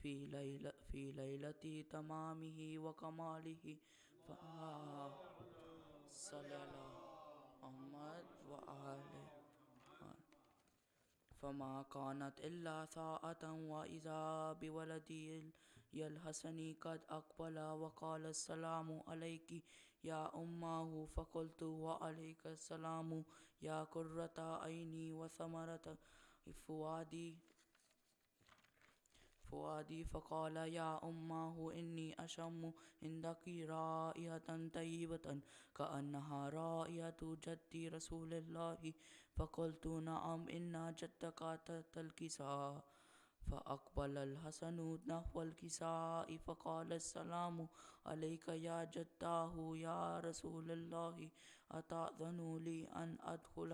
في ليلة تمامه وكماله. صلى على محمد وآله. فما كانت إلا ساعة وإذا بولدي الحسن قد أقبل وقال السلام عليك يا أمه. فقلت وعليك السلام يا قرة عيني وثمرة فؤادي. فقال يا أمه إني أشم عندك رائحة طيبة كأنها رائحة جد رسول الله. فقلت نعم إن جدك تحت الكساء. فأقبل الحسن نحو الكساء فقال السلام عليك يا جداه يا رسول الله أتأذن لي أن أدخل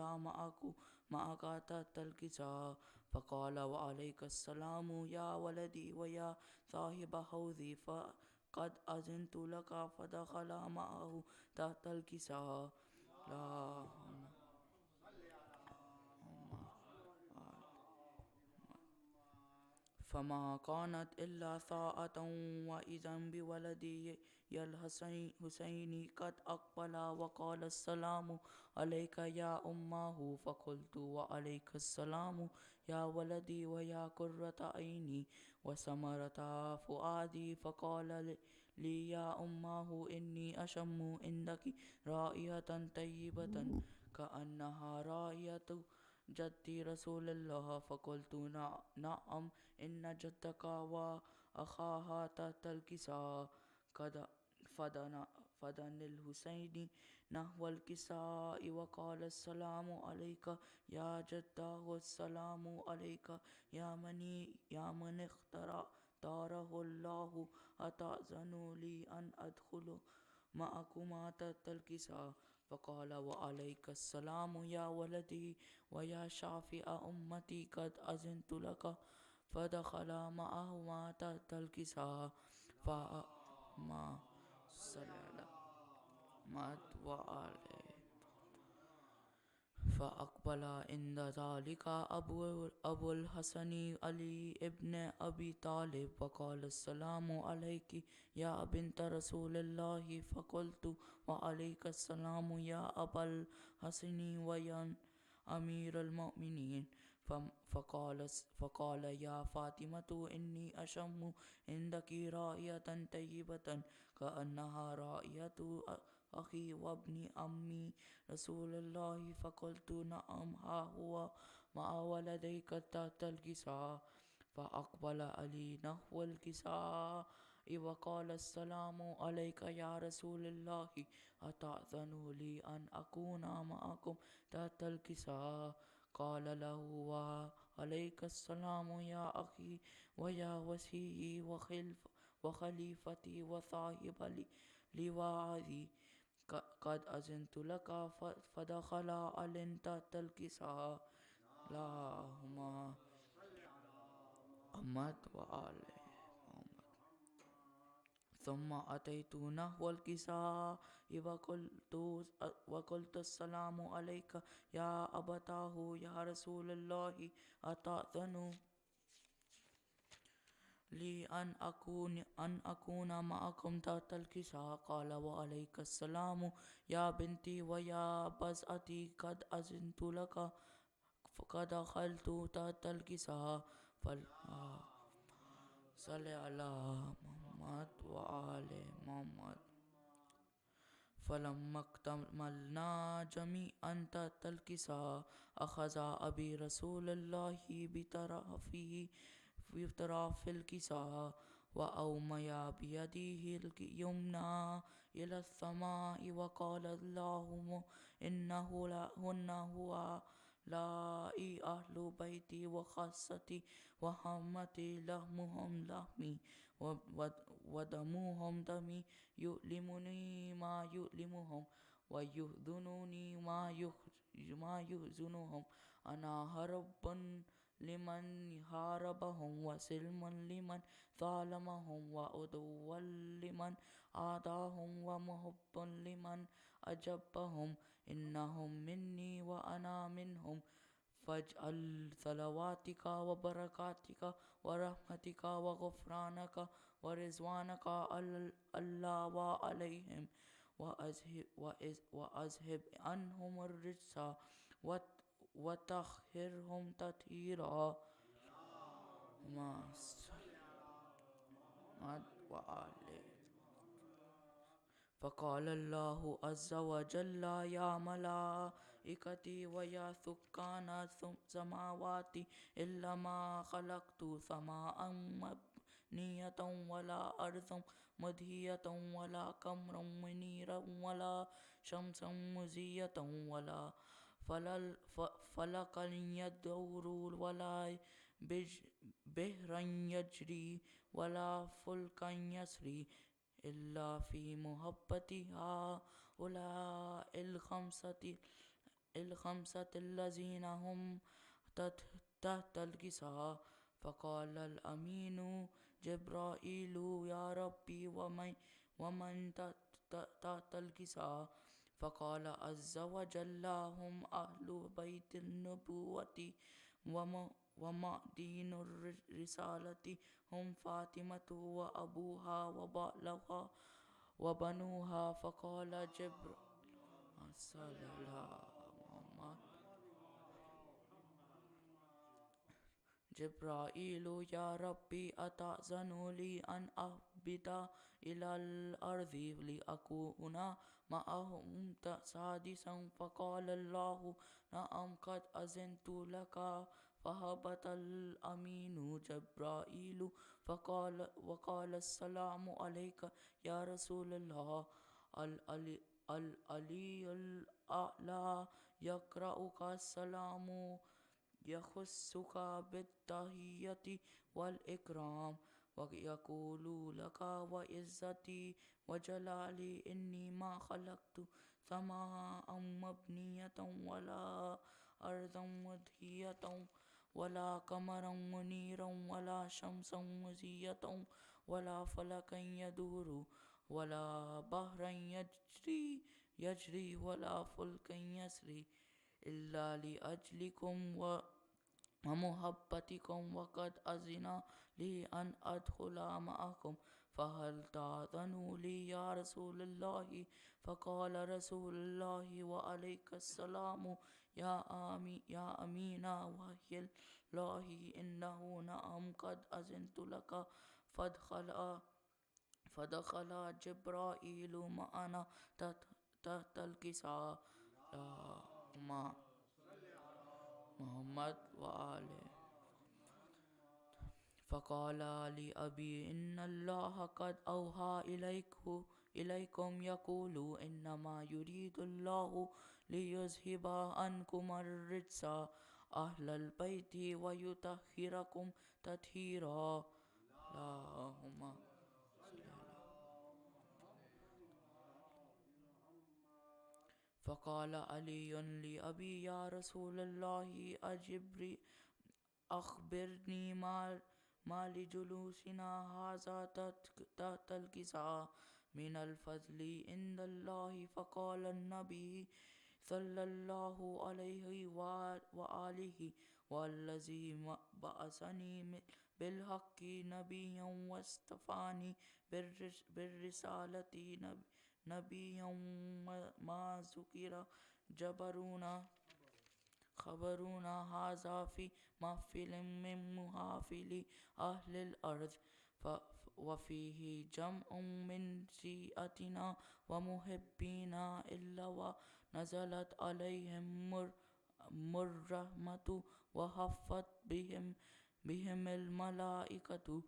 معك تحت الكساء. فقال وعليك السلام يا ولدي ويا صاحب حوضي. فقد أذنت لك. فدخل معه تحت الكساء. لا فما كانت إلا ساعة وإذا بولدي الحسين قد أقبل وقال السلام عليك يا أمه. فقلت وعليك السلام يا ولدي ويا قرة عيني وثمرة فؤادي. فقال لي يا أمه إني أشم عندك رائحة طيبة كأنها رائحة جد رسول الله. فقلت نعم إن جدك وأخاها تحت الكساء. قد فدن الحسين نحو الكساء وقال السلام عليك يا جداه السلام عليك يا من اختاره الله أتأذن لي أن أدخل معكما تحت الكساء. فقال وعليك السلام يا ولدي ويا شافع أمتي قد أذنت لك. فدخل معهما تحت الكساء. فما صلى على محمد وآله. فأقبل عند ذلك أبو الحسن علي ابن أبي طالب وقال السلام عليك يا بنت رسول الله. فقلت وعليك السلام يا أبا الحسن ويا أمير المؤمنين. فقال يا فاطمة إني أشم عندك رائحة طيبة كأنها رائحة أخي وابن أمي رسول الله. فقلت نعم ها هو مع ولديك تحت الكساء. فأقبل علي نحو الكساء وقال السلام عليك يا رسول الله أتأذن لي أن أكون معكم تحت الكساء. قال له وعليك السلام يا أخي ويا وسيعي وخليفتي وصاحب لواعي قد أذنت لك. فدخل علي تحت الكساء. اللهم محمد وآله محمد. ثم أتيت نحو الكساء وقلت السلام عليك يا أبتاه يا رسول الله أتأذن لي أن أكون معكم تحت الكساء. قال وعليك السلام يا بنتي ويا بزأتي قد أذنت لك. فدخلت تحت الكساء. صل على محمد وآل محمد. فلما اكتملنا جميعا تحت الكساء أخذ أبي رسول الله بطرف الكساء وأومي بيده اليمنى إلى السماء وقال اللهم هن هو لائي أهل بيتي وخاصتي وحمتي لحمهم لحمي ودمهم دمي يؤلمني ما يؤلمهم ويحزنني ما يحزنهم. أنا هرب لمن حاربهم وسلم لمن ظالمهم وعدو لمن عاداهم ومحب لمن أجبهم. إنهم مني وأنا منهم فاجعل صلواتك وبركاتك ورحمتك وغفرانك ورضوانك على الله وعليهم وأذهب عنهم الرجس وطهرهم تطهيرا. ما صلى وآله. فقال الله عز وجل يا ملائكتي ويا سكان السماوات إلا ما خلقت سماء مبنية ولا أرض مدهية ولا قمرا منيرا ولا شمسا مزية ولا فلكا يدور ولا بحرا يجري ولا فلكا يسري إلا في محبة هؤلاء الخمسة الذين هم تحت الكساء. فقال الأمين جبرائيل يا ربي ومن تحت الكساء؟ فقال عز وجل هم أهل بيت النبوة ومعدن الرسالة، هم فاطمة وأبوها وبعلها وبنوها. فقال جبرائيل يا ربي أتأذن لي أن أهبط إلى الأرض لأكون معهم سادسا؟ فقال الله نعم قد أذنت لك. فهبط الأمين جبرائيل وقال السلام عليك يا رسول الله. العلي الأعلى يقرأك السلام يخصك بالتحية والإكرام ويقول لك وعزتي وجلالي إني ما خلقت سماء مبنية ولا أرضا مدهية ولا قمرا منيرا ولا شمسا مزية ولا فلكا يدور ولا بحرا يجري ولا فلكا يسري إلا لأجلكم ومحبتكم، وقد أذن لي أن أدخل معكم، فهل تأذن لي يا رسول الله؟ فقال رسول الله وعليك السلام يا أمين وحي الله إنه نعم قد أذنت لك. فدخل جبرائيل معنا تحت الكساء. اللهم محمد وآله. فقال لأبي إن الله قد أوحى إليكم يقول إنما يريد الله ليذهب عنكم الرجس أهل البيت ويطهركم تطهيرا. اللهم. فقال علي لأبي يا رسول الله أخبرني ما لجلوسنا هذا تحت الكساء من الفضل عند الله. فقال النبي صلى الله عليه وآله والذي بعثني بالحق نبيا واصطفاني بالرسالة نبيا ما ذكر خبرنا هذا في محفل من محافل أهل الأرض وفيه جمع من شيعتنا ومحبينا إلا ونزلت عليهم الرحمة وحفت بهم الملائكة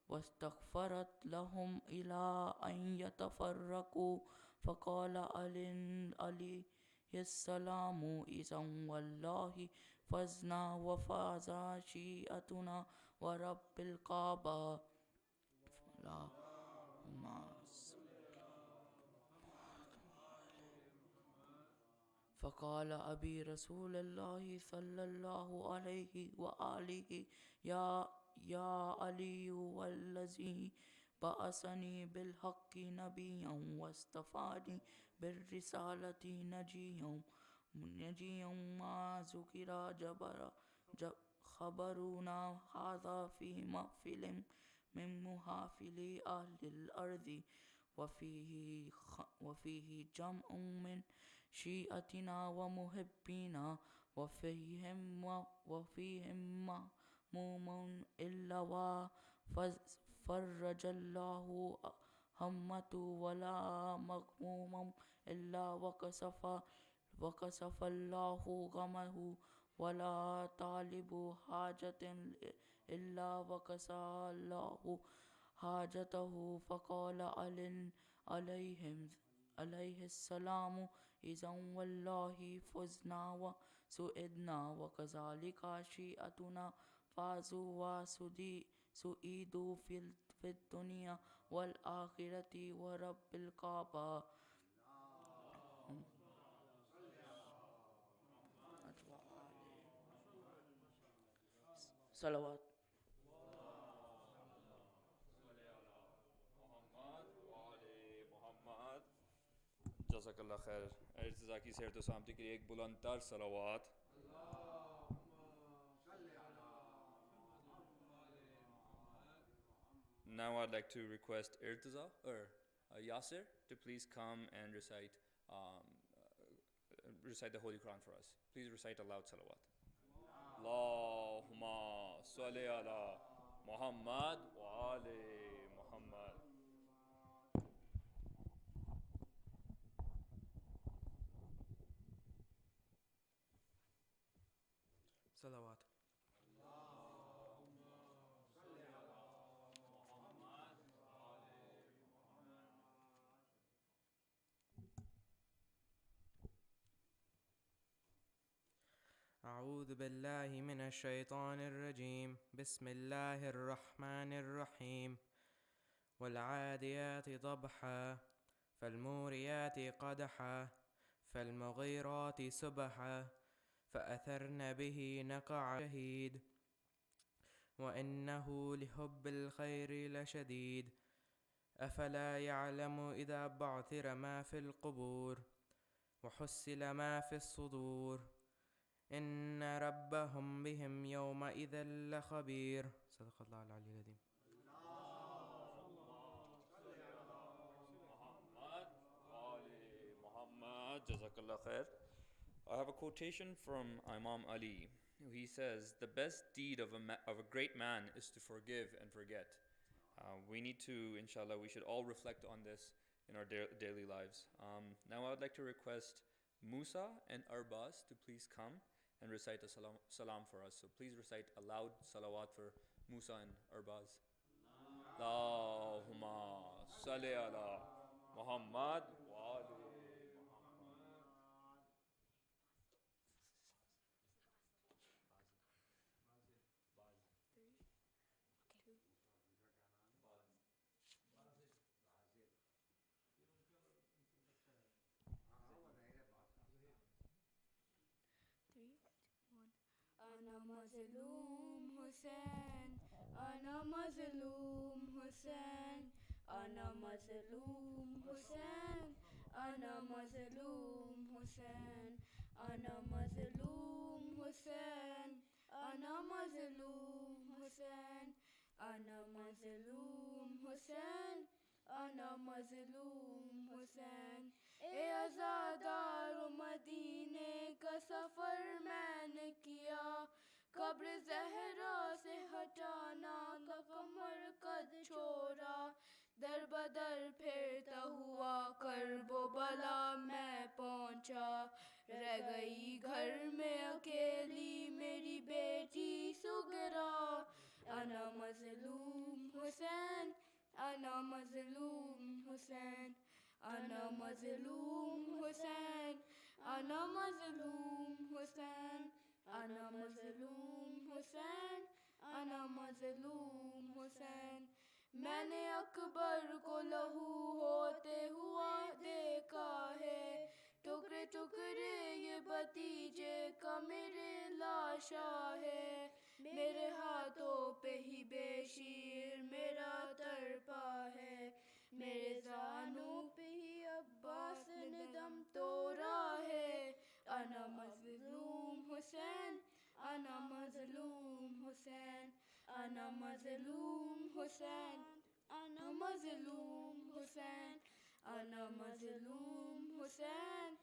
واستغفرت لهم إلى أن يتفرقوا. فقال علي السلام إذا والله فزنا وفاز شيئتنا ورب الكعبة. فقال أبي رسول الله صلى الله عليه وآله يا علي والذي بعثني بالحق نبيا واصطفاني بالرسالة نجيا نجي ما ذكر جب خبرنا هذا في محفل من محافل أهل الأرض وفيه جمع من شيعتنا ومحبينا وفيهم مأموم إلا وفرج الله همة ولا مغموم إلا وكشف الله غمه ولا طالب حاجة إلا وكشف الله حاجته فقال عليه السلام إذا والله فزنا وسئدنا وكذلك شيئتنا فازوا وسئدوا في الدنيا والآخرة ورب الكعبة. صلوات. جزاک اللہ خیر. ارتضا کی صحت و سلامتی کے لیے ایک بلند تر صلوات. Now I'd like to request Irtaza or Yasir to please come and recite the Holy Quran for us. Please recite aloud salawat. Allahumma salli ala Muhammad wa ali Muhammad. صلوات. أعوذ بالله من الشيطان الرجيم. بسم الله الرحمن الرحيم. والعاديات ضبحا فالموريات قدحا فالمغيرات سبحا فأثرن به نقعا شهيد وإنه لحب الخير لشديد أفلا يعلم إذا بعثر ما في القبور وحصل ما في الصدور إن ربهم بهم يومئذ لخبير. صدق الله العلي العظيم. Jazakallah khair. I have a quotation from Imam Ali. He says, "The best deed of a great man is to forgive and forget." We need to, inshallah, we should all reflect on this in our daily lives. Now I would like to request Musa and Arbaz to please come and recite a salam for us. So please recite aloud salawat for Musa and Arbaz. Allahumma salli ala Muhammad wa ali. أنا مظلوم حسين أنا مظلوم حسين أنا مظلوم حسين أنا مظلوم حسين أنا مظلوم حسين أنا مظلوم حسين أنا مظلوم حسين أنا مظلوم حسین. اے عزادار مدینے کا سفر میں نے کیا قبر زہرا سے ہٹانا کا کمر قد چھوڑا در بدر پھرتا ہوا کرب و بلا میں پہنچا رہ گئی گھر میں اکیلی میری بیٹی سغرا. انا مظلوم حسین أنا مظلوم حسين أنا مظلوم حسين أنا مظلوم حسين أنا مظلوم حسين أنا مظلوم حسين. میں نے اکبر کو لہو ہوتے ہوا دیکھا ہے ٹکڑے ٹکڑے یہ بھتیجے کا میرے لاشا ہے میرے ہاتھوں پہ ہی بے شیر میرا تڑپا ہے میرے زانوں پہ ہی عباس نے دم توڑا ہے. انا أنا مظلوم حسين أنا مظلوم حسين أنا مظلوم حسين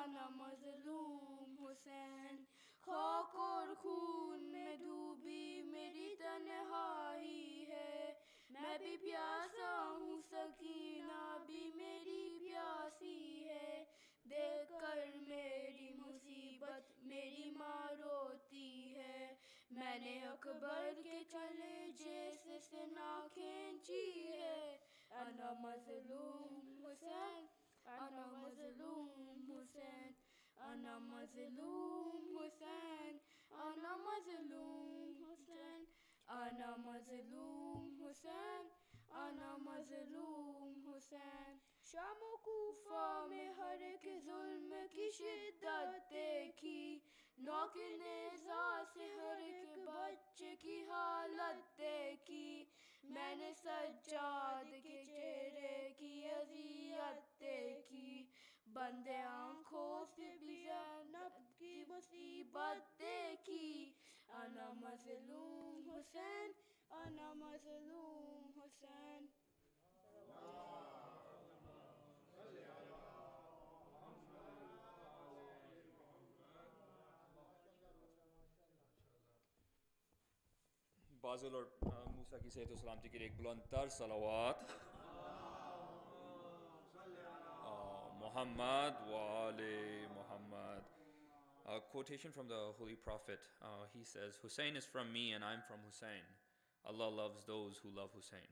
أنا مظلوم حسين خاک اور خون میں ڈوبی میری تنہائی ہے میں بھی پیاسا ہوں سکینہ بھی میری پیاسی ہے دیکھ کر میری مصیبت میری ماں روتی ہے میں نے اکبر کے کلیجے سے نا کھینچی ہے انا مظلوم حسین انا مظلوم حسین انا مظلوم حسین انا مظلوم حسین انا مظلوم حسین انا مظلوم حسین شام و کوفہ میں ہر ایک ظلم کی شدت دیکھی نوک نیزہ سے ہر ایک بچے کی حالت دیکھی میں نے سجاد کے چہرے کی اذیت دیکھی بندے آنکھوں سے بھی زینب کی مصیبت دیکھی انا مظلوم حسین انا مظلوم حسین بازل اور موسیٰ کی صحت و سلامتی کے لیے ایک بلند تر صلوات محمد وآل Muhammad. A quotation from the Holy Prophet. He says, Hussein is from me and I'm from Hussein. Allah loves those who love Hussein.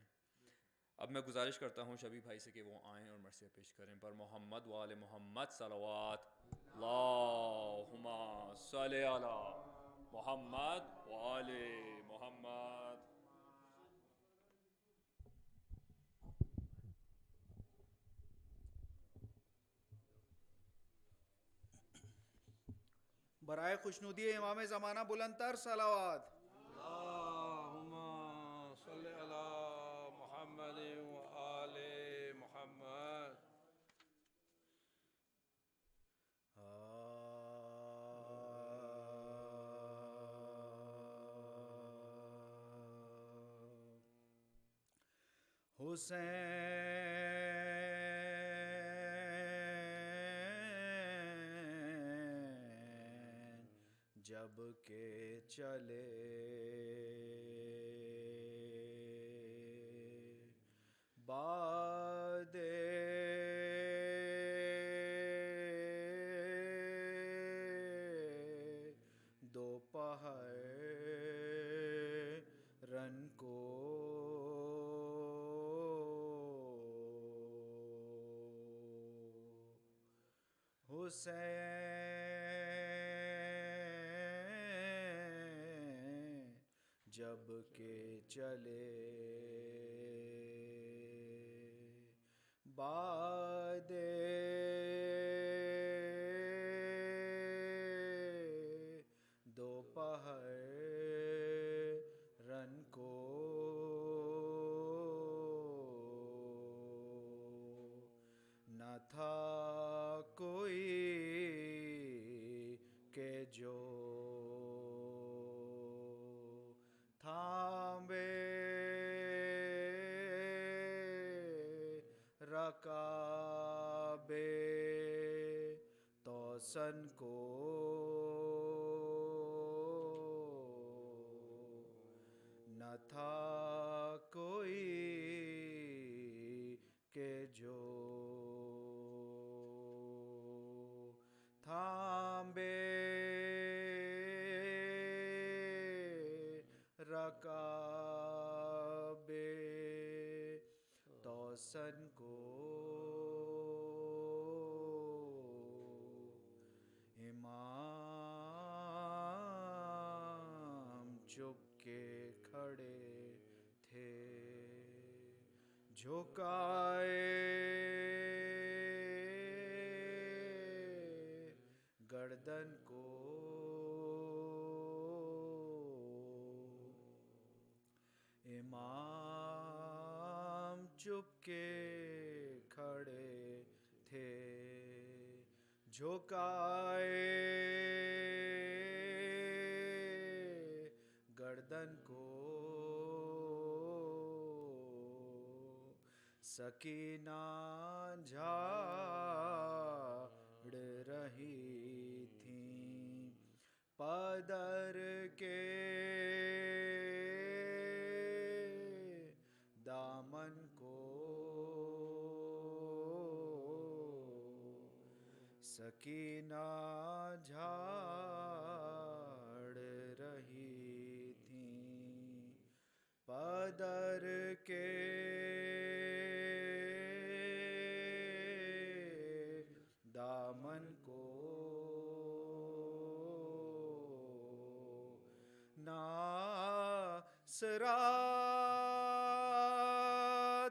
اب میں گزارش کرتا ہوں شبی بھائی سے کہ وہ آئیں اور مرثیہ پیش کریں پر محمد وآل محمد صلوات اللہم صلی علی محمد وآل محمد. برائے خوشنودی امام زمانہ بلند تر صلوات. اللہم صلی علی محمد وآل محمد. حسین جب کہ چلے بعد دوپہر رن کو حسین جب کہ چلے بعد دوپہر رن کو نہ تھا کوئی کہ جو تھامے رکاب توسن کو نہ تھا کوئی کہ جو تھامے رکاب توسن کو امام چپ کے کھڑے تھے جھکائے گردن کو امام چپ کے کھڑے تھے جھکائے گردن کو سکینہ جھاڑ رہی تھیں پدر کے دامن کو، سکینہ جھاڑ رہی تھیں پدر کے دامن کو، ناسرا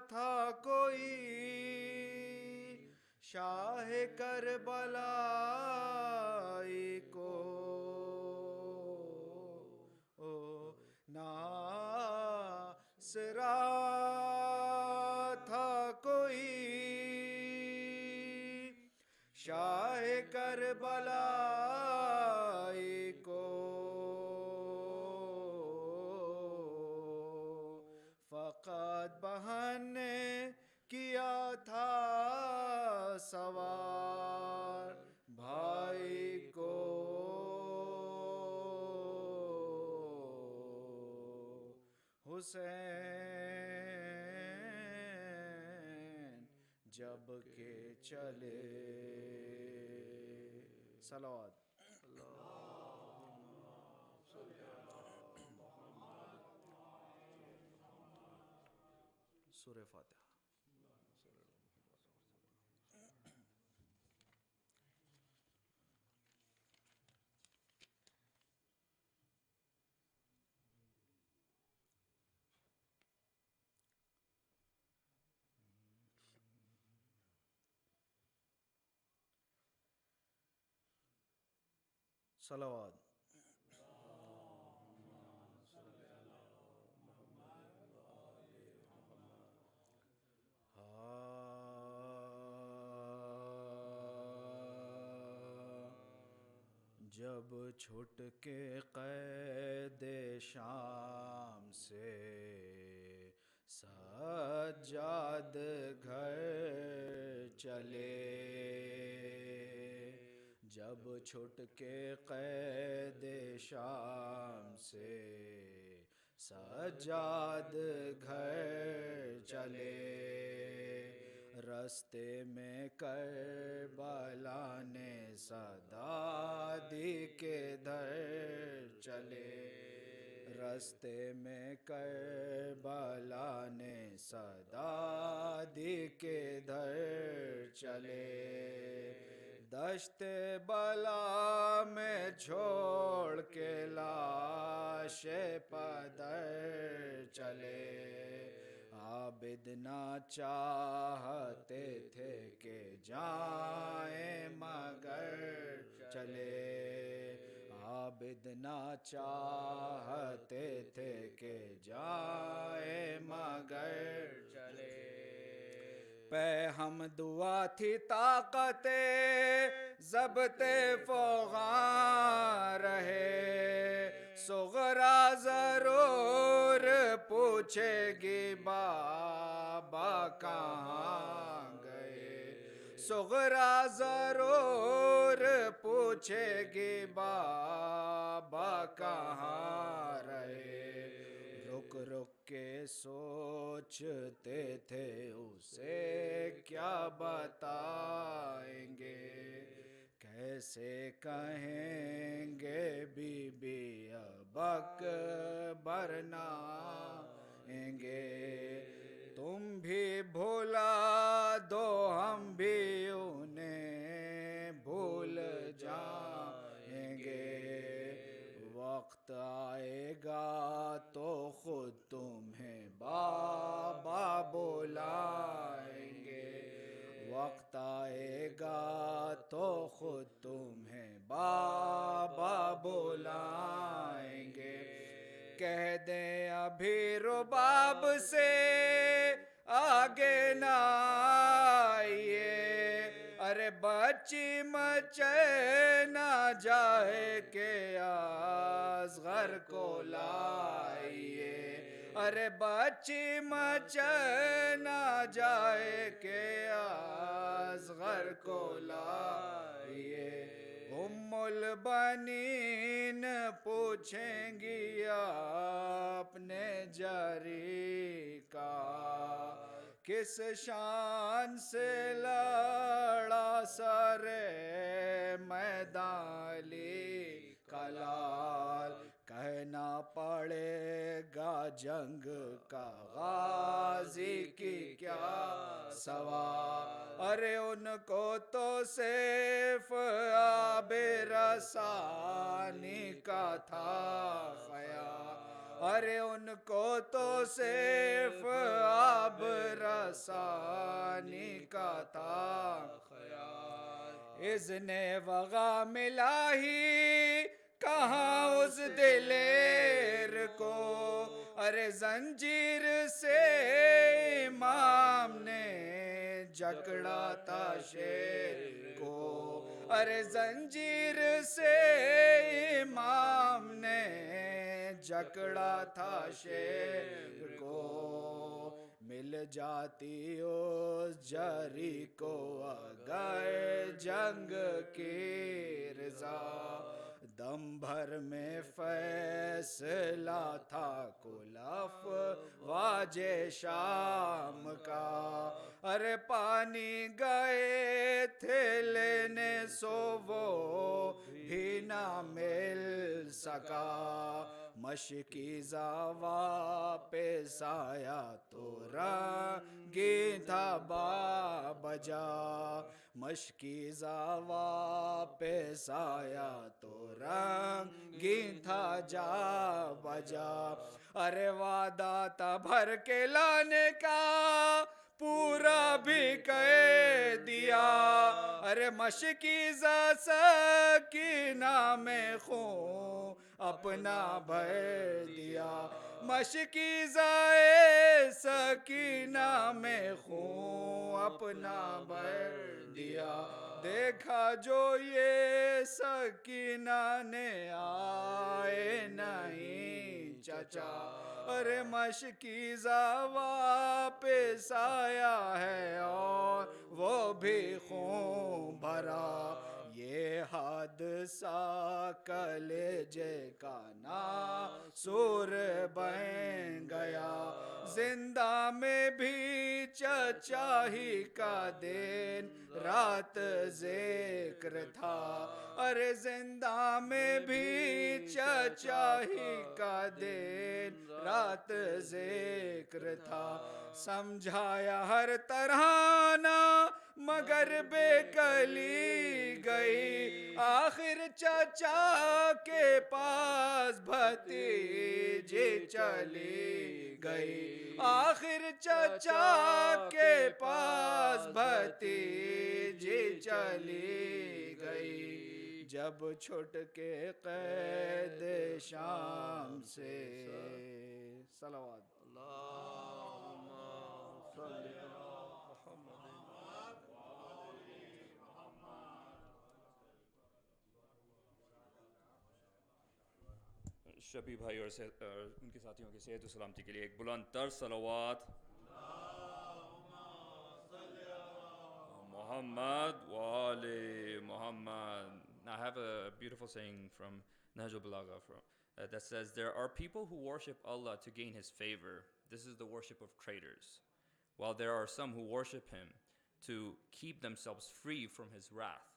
تھا کوئی شاہ کربلائی کو، ناسرا تھا کوئی شاہ کربلائی کو، فقط بہن نے کیا تھا سوار بھائی کو، حسین جب کہ چلے، صلوات سورہ فاتحہ۔ صلوات جب چھٹ کے قید شام سے سجاد گھر چلے، جب چھٹ کے قید شام سے سجاد گھر چلے، رستے میں کربلا نے صدا دی کہ در چلے، رستے میں کربلا نے صدا دی کہ در چلے، دشت بلا میں چھوڑ کے لاش پدر چلے، عابد نہ چاہتے تھے کہ جائیں مگر چلے، عابد نہ چاہتے تھے کہ جائیں مگر چلے، پہ ہم دعا تھی طاقت ضبط فغاں رہے، صغرا ضرور پوچھے گی بابا کہاں گئے، صغرا ضرور پوچھے گی بابا کہاں رہے، رک رک کے سوچتے تھے اسے کیا بتائیں گے، کیسے کہیں گے بی بی اب اکبر نہ آئیں گے، تم بھی بھولا دو ہم بھی انہیں بھول جائیں گے، وقت آئے گا تو خود تمہیں بابا بلائیں گے، وقت آئے گا تو خود تمہیں بابا بلائیں گے، کہہ دیں ابھی رباب سے آگے نہ آئیے، ارے بچی مچے نہ جائے کہ اصغر کو لائیے، ارے بچی مچنا جائے کہ اصغر کو لائیے ام البنین پوچھیں گی اپنے جری کا کس شان سے لڑا سر میدان علی کا لال کہنا پڑے گا جنگ کا غازی کی کیا سوال ارے ان کو تو صرف آب رسانی کا تھا خیال ارے ان کو تو صرف آب رسانی کا تھا خیال اذن وغا ملا ہی کہاں اس دلیر کو ارے زنجیر سے امام نے جکڑا تھا شیر کو ارے زنجیر سے امام نے جکڑا تھا شیر کو مل جاتی اس جری کو اگر جنگ کی رضا دم بھر میں فیصلہ تھا کلف واجے شام کا ارے پانی گئے تھے لینے سو وہ بھی نہ مل سکا مشکیزہ واپس آیا تو رنگی تھا بجا مشکیزہ واپس آیا تو رنگی تھا جا بجا ارے وعدہ تھا بھر کے لانے کا پورا بھی کہہ دیا ارے مشکیزہ سکینہ میں خون اپنا بھر دیا مشکیزہ سکینہ میں خون اپنا بھر دیا دیکھا جو یہ سکینہ نے آئے نہیں چچا ارے مشکیزہ واپس آیا ہے اور وہ بھی خون بھرا یہ حادثہ کلیجے کا ناسور بن گیا زندہ میں بھی چچا ہی کا دن رات ذکر تھا ارے زندہ میں بھی چچا ہی کا دن رات ذکر تھا سمجھایا ہر طرح نہ مگر بے کلی گئی آخر چچا کے پاس بھتیجی چلی گئی آخر چچا کے پاس بھتیجی چلی گئی جب چھٹ کے قید شام سے صلوات شبی بھائی اور ان کے ساتھیوں کی صحت و سلامتی کے لیے ایک بلند تر صلوات محمد وآل Muhammad. I have a beautiful saying from Nahj al-Balagha that says, there are people who worship Allah to gain His favor. This is the worship of traitors. While there are some who worship Him to keep themselves free from His wrath.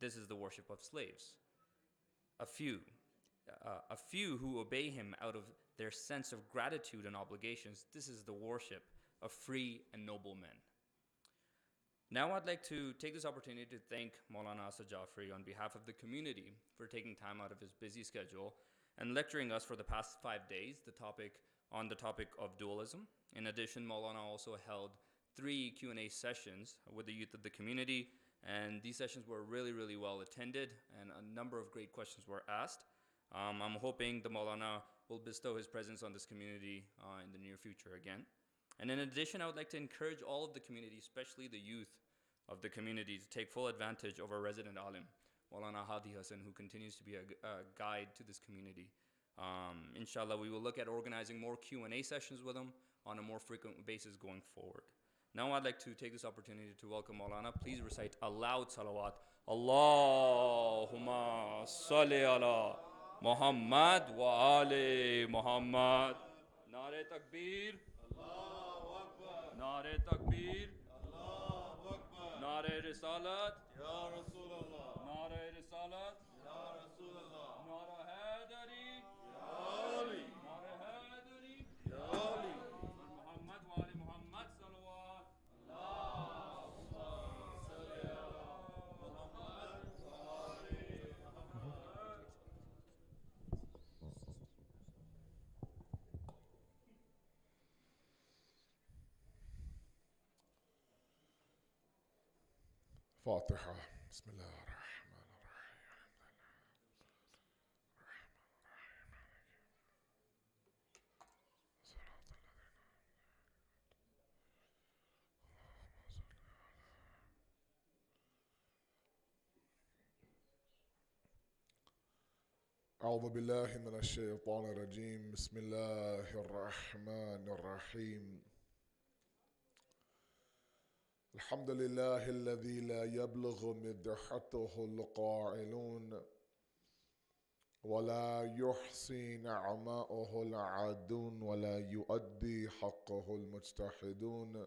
This is the worship of slaves. A few who obey Him out of their sense of gratitude and obligations. This is the worship of free and noble men. Now I'd like to take this opportunity to thank Maulana Asad Jafri on behalf of the community for taking time out of his busy schedule and lecturing us for the past 5 days on the topic of dualism. In addition, Maulana also held 3 Q&A sessions with the youth of the community, and these sessions were really, really well attended, and a number of great questions were asked. I'm hoping the Maulana will bestow his presence on this community in the near future again. And in addition, I would like to encourage all of the community, especially the youth of the community, to take full advantage of our resident alim, Maulana Hadi Hassan, who continues to be a guide to this community. Inshallah, we will look at organizing more Q&A sessions with him on a more frequent basis going forward. Now I'd like to take this opportunity to welcome Maulana. Please recite a loud salawat. Allahumma salli ala Muhammad wa ali Muhammad. Nare takbir. Allahu Akbar. Nare takbir. Allahu Akbar. Nare risalat. Ya Rasulallah. Nare risalat. Ya Rasulallah. Nare Haidari. Ya Ali. Nare Haidari. Ya Ali. Muhammad wa ali Muhammad salawat. Allahumma salli ala Muhammad wa ali Muhammad. فاتحة. بسم الله الرحمن الرحيم. أعوذ بالله من الشيطان الرجيم. بسم الله الرحمن الرحيم. الحمد لله الذي لا يبلغ مدحته القائلون ولا يحصي نعماءه العادون ولا يؤدي حقه المجتهدون،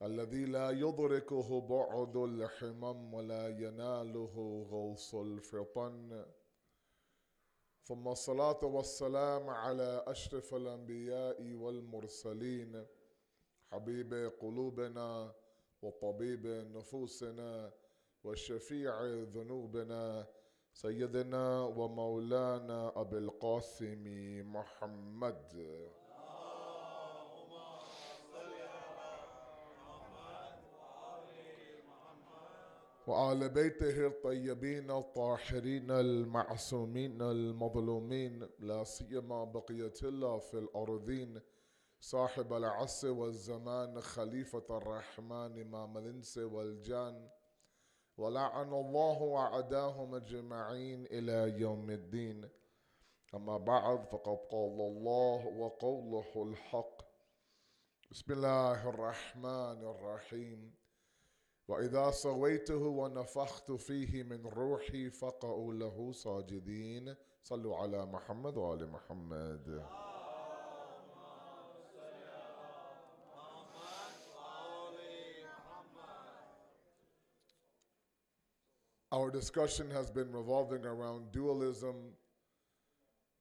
الذي لا يدركه بعد الحمم ولا يناله غوص الفطن، ثم الصلاة والسلام على أشرف الأنبياء والمرسلين، حبيب قلوبنا وطبيب نفوسنا وشفيع ذنوبنا، سيدنا ومولانا أبي القاسم محمد. وآل بيته الطيبين الطاهرين المعصومين المظلومين، لا سيما بقية الله في الأرضين، صاحب العصر والزمان، خليفة الرحمن، إمام الإنس والجان، ولعن الله أعداهم أجمعين إلى يوم الدين. أما بعد، فقد قال الله وقوله الحق. بسم الله الرحمن الرحيم. وإذا سويته ونفخت فيه من روحي فقعوا له ساجدين. صلوا على محمد وآل محمد. Our discussion has been revolving around dualism,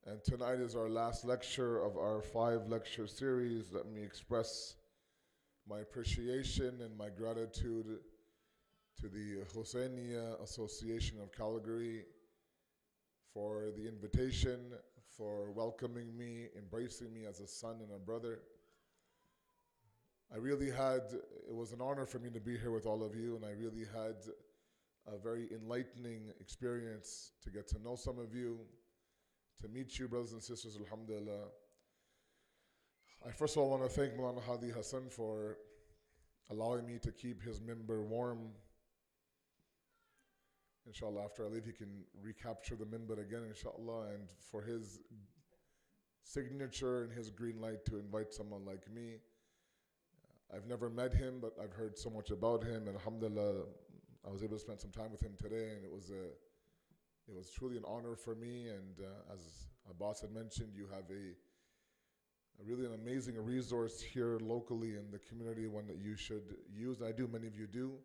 and tonight is our last lecture of our 5-lecture series. Let me express my appreciation and my gratitude to the Hussaini Association of Calgary for the invitation, for welcoming me, embracing me as a son and a brother. It was an honor for me to be here with all of you, and I really had a very enlightening experience to get to know some of you, to meet you, brothers and sisters, alhamdulillah. I first of all want to thank Maulana Hadi Hassan for allowing me to keep his mimbar warm. Inshallah, after I leave, he can recapture the mimbar again, inshallah, and for his signature and his green light to invite someone like me. I've never met him, but I've heard so much about him, and alhamdulillah, I was able to spend some time with him today, and it was truly an honor for me. And as Abbas had mentioned, you have a really an amazing resource here locally in the community, one that you should use, and I do, many of you do,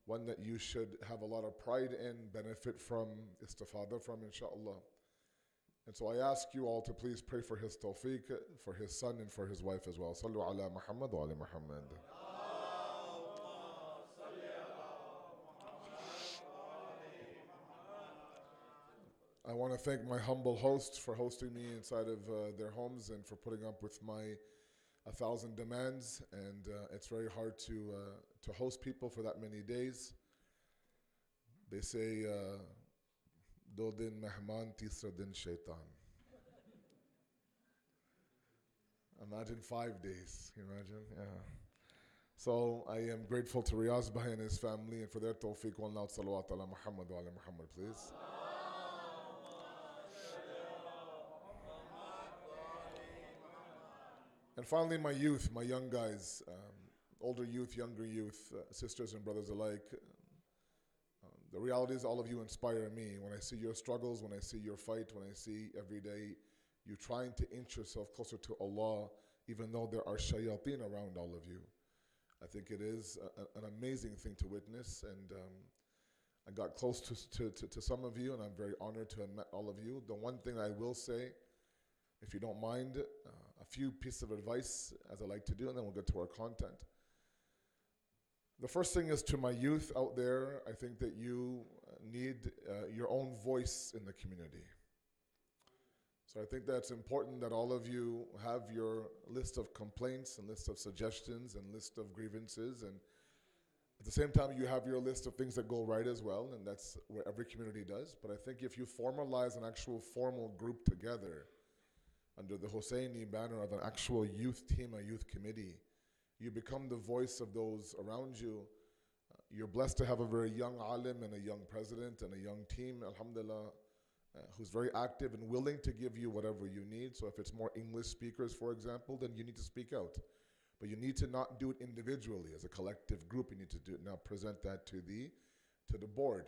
one that you should have a lot of pride in, benefit from, istifada from, inshallah. And so I ask you all to please pray for his tawfiq, for his son and for his wife as well. Sallu ala Muhammad wa ali Muhammad. I want to thank my humble hosts for hosting me inside of their homes and for putting up with my 1,000 demands. And it's very hard to host people for that many days. They say, Do din mehman, tisra din shaitan. Imagine 5 days. Can you imagine? Yeah. So I am grateful to Riyaz Bhai and his family and for their tawfiq. One loud salawat ala Muhammad wa ala Muhammad, please. And finally, my youth, my young guys, older youth, younger youth, sisters and brothers alike. The reality is all of you inspire me. When I see your struggles, when I see your fight, when I see every day you trying to inch yourself closer to Allah, even though there are shayateen around all of you. I think it is an amazing thing to witness, and I got close to some of you, and I'm very honored to have met all of you. The one thing I will say, if you don't mind, a few pieces of advice, as I like to do, and then we'll get to our content. The first thing is to my youth out there, I think that you need your own voice in the community. So I think that's important that all of you have your list of complaints and list of suggestions and list of grievances, and at the same time you have your list of things that go right as well, and that's what every community does. But I think if you formalize an actual formal group together under the Hussaini banner of an actual youth team, a youth committee, you become the voice of those around you. You're blessed to have a very young alim and a young president and a young team, alhamdulillah, who's very active and willing to give you whatever you need. So if it's more English speakers, for example, then you need to speak out. But you need to not do it individually. As a collective group, you need to do it now, present that to the board.